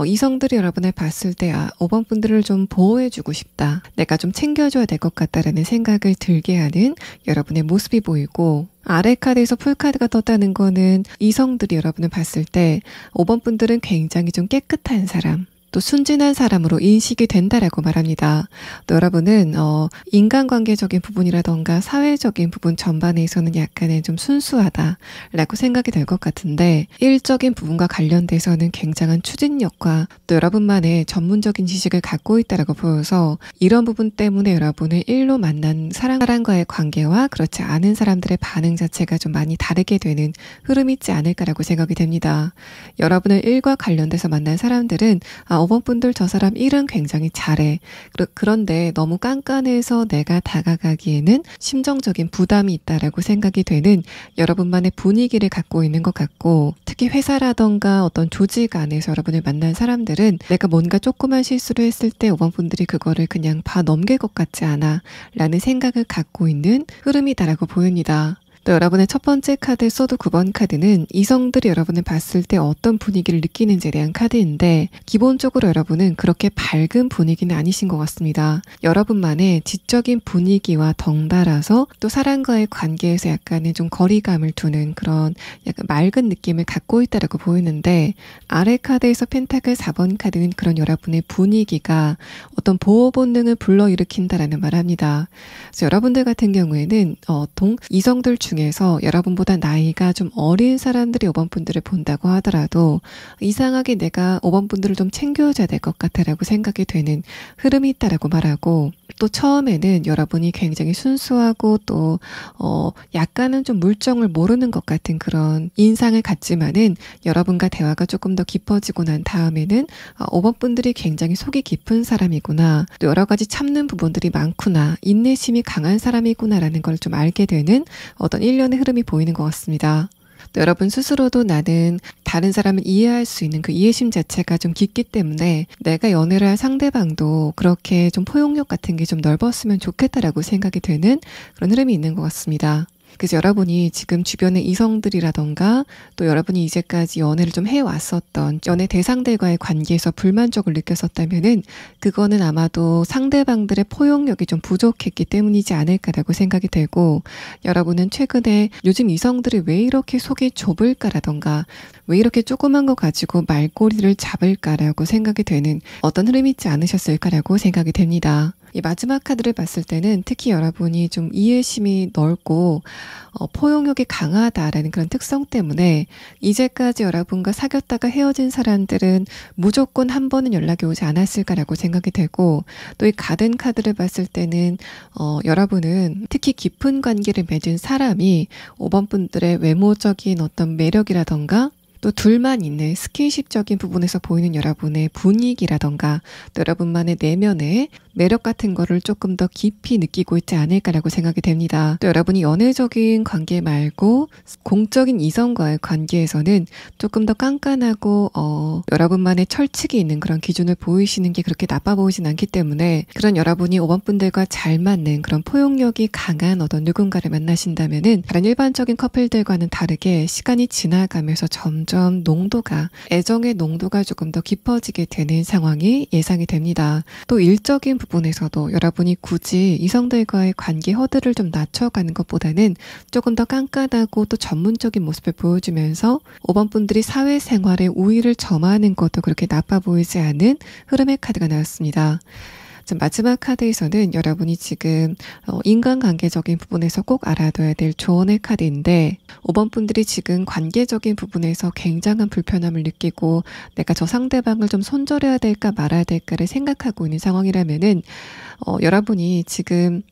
이성들이 여러분을 봤을 때 5번 분들을 좀 보호해주고 싶다, 내가 좀 챙겨줘야 될 것 같다라는 생각을 들게 하는 여러분의 모습이 보이고, 아래 카드에서 풀카드가 떴다는 거는 이성들이 여러분을 봤을 때 5번 분들은 굉장히 좀 깨끗한 사람, 또 순진한 사람으로 인식이 된다라고 말합니다. 또 여러분은 인간관계적인 부분이라던가 사회적인 부분 전반에서는 약간의 좀 순수하다라고 생각이 될 것 같은데, 일적인 부분과 관련돼서는 굉장한 추진력과 또 여러분만의 전문적인 지식을 갖고 있다라고 보여서 이런 부분 때문에 여러분을 일로 만난 사람과의 관계와 그렇지 않은 사람들의 반응 자체가 좀 많이 다르게 되는 흐름이 있지 않을까라고 생각이 됩니다. 여러분을 일과 관련돼서 만난 사람들은 5번 분들 저 사람 일은 굉장히 잘해. 그런데 너무 깐깐해서 내가 다가가기에는 심정적인 부담이 있다라고 생각이 되는 여러분만의 분위기를 갖고 있는 것 같고, 특히 회사라던가 어떤 조직 안에서 여러분을 만난 사람들은 내가 뭔가 조그만 실수를 했을 때 5번 분들이 그거를 그냥 봐 넘길 것 같지 않아 라는 생각을 갖고 있는 흐름이다라고 보입니다. 또 여러분의 첫 번째 카드 소드 9번 카드는 이성들이 여러분을 봤을 때 어떤 분위기를 느끼는지에 대한 카드인데, 기본적으로 여러분은 그렇게 밝은 분위기는 아니신 것 같습니다. 여러분만의 지적인 분위기와 덩달아서 또 사람과의 관계에서 약간의 좀 거리감을 두는 그런 약간 맑은 느낌을 갖고 있다라고 보이는데, 아래 카드에서 펜타클 4번 카드는 그런 여러분의 분위기가 어떤 보호 본능을 불러일으킨다라는 말합니다. 그래서 여러분들 같은 경우에는 이성들 중에서 여러분보다 나이가 좀 어린 사람들이 5번 분들을 본다고 하더라도 이상하게 내가 5번 분들을 좀 챙겨줘야 될 것 같다라고 생각이 되는 흐름이 있다라고 말하고, 또 처음에는 여러분이 굉장히 순수하고 또 약간은 좀 물정을 모르는 것 같은 그런 인상을 갖지만은 여러분과 대화가 조금 더 깊어지고 난 다음에는 5번 분들이 굉장히 속이 깊은 사람이구나, 또 여러 가지 참는 부분들이 많구나, 인내심이 강한 사람이구나라는 걸 좀 알게 되는 어떤 일련의 흐름이 보이는 것 같습니다. 또 여러분 스스로도 나는 다른 사람을 이해할 수 있는 그 이해심 자체가 좀 깊기 때문에 내가 연애를 할 상대방도 그렇게 좀 포용력 같은 게 좀 넓었으면 좋겠다라고 생각이 되는 그런 흐름이 있는 것 같습니다. 그래서 여러분이 지금 주변의 이성들이라던가 또 여러분이 이제까지 연애를 좀 해왔었던 연애 대상들과의 관계에서 불만족을 느꼈었다면은 그거는 아마도 상대방들의 포용력이 좀 부족했기 때문이지 않을까라고 생각이 되고, 여러분은 최근에 요즘 이성들이 왜 이렇게 속이 좁을까라던가 왜 이렇게 조그만 거 가지고 말꼬리를 잡을까라고 생각이 되는 어떤 흐름이 있지 않으셨을까라고 생각이 됩니다. 이 마지막 카드를 봤을 때는 특히 여러분이 좀 이해심이 넓고 포용력이 강하다라는 그런 특성 때문에 이제까지 여러분과 사귀었다가 헤어진 사람들은 무조건 한 번은 연락이 오지 않았을까라고 생각이 되고, 또 이 가든 카드를 봤을 때는 여러분은 특히 깊은 관계를 맺은 사람이 5번 분들의 외모적인 어떤 매력이라던가 또 둘만 있는 스킨십적인 부분에서 보이는 여러분의 분위기라던가 또 여러분만의 내면의 매력 같은 거를 조금 더 깊이 느끼고 있지 않을까라고 생각이 됩니다. 또 여러분이 연애적인 관계 말고 공적인 이성과의 관계에서는 조금 더 깐깐하고 여러분만의 철칙이 있는 그런 기준을 보이시는 게 그렇게 나빠 보이진 않기 때문에 그런 여러분이 5번 분들과 잘 맞는 그런 포용력이 강한 어떤 누군가를 만나신다면은 다른 일반적인 커플들과는 다르게 시간이 지나가면서 점점 농도가, 애정의 농도가 조금 더 깊어지게 되는 상황이 예상이 됩니다. 또 일적인 부분에서도 여러분이 굳이 이성들과의 관계 허들을 좀 낮춰가는 것보다는 조금 더 깐깐하고 또 전문적인 모습을 보여주면서 5번 분들이 사회생활에 우위를 점하는 것도 그렇게 나빠 보이지 않은 흐름의 카드가 나왔습니다. 마지막 카드에서는 여러분이 지금 인간관계적인 부분에서 꼭 알아둬야 될 조언의 카드인데, 5번 분들이 지금 관계적인 부분에서 굉장한 불편함을 느끼고 내가 저 상대방을 좀 손절해야 될까 말아야 될까를 생각하고 있는 상황이라면은 여러분이 지금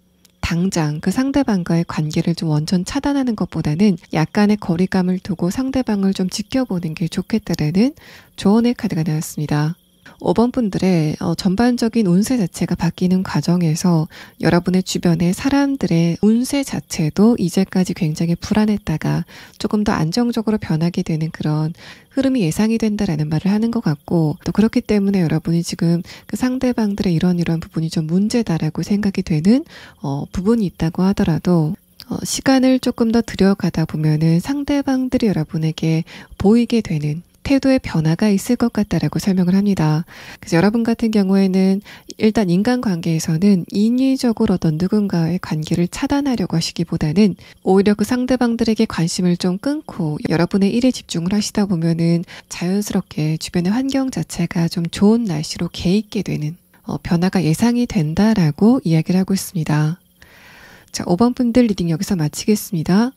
당장 그 상대방과의 관계를 좀 완전 차단하는 것보다는 약간의 거리감을 두고 상대방을 좀 지켜보는 게 좋겠다라는 조언의 카드가 나왔습니다. 5번 분들의 전반적인 운세 자체가 바뀌는 과정에서 여러분의 주변의 사람들의 운세 자체도 이제까지 굉장히 불안했다가 조금 더 안정적으로 변하게 되는 그런 흐름이 예상이 된다라는 말을 하는 것 같고, 또 그렇기 때문에 여러분이 지금 그 상대방들의 이런 부분이 좀 문제다라고 생각이 되는 부분이 있다고 하더라도 시간을 조금 더 들여가다 보면은 상대방들이 여러분에게 보이게 되는 태도의 변화가 있을 것 같다라고 설명을 합니다. 그래서 여러분 같은 경우에는 일단 인간관계에서는 인위적으로 어떤 누군가의 관계를 차단하려고 하시기보다는 오히려 그 상대방들에게 관심을 좀 끊고 여러분의 일에 집중을 하시다 보면은 자연스럽게 주변의 환경 자체가 좀 좋은 날씨로 개있게 되는 변화가 예상이 된다라고 이야기를 하고 있습니다. 자, 5번 분들 리딩 여기서 마치겠습니다.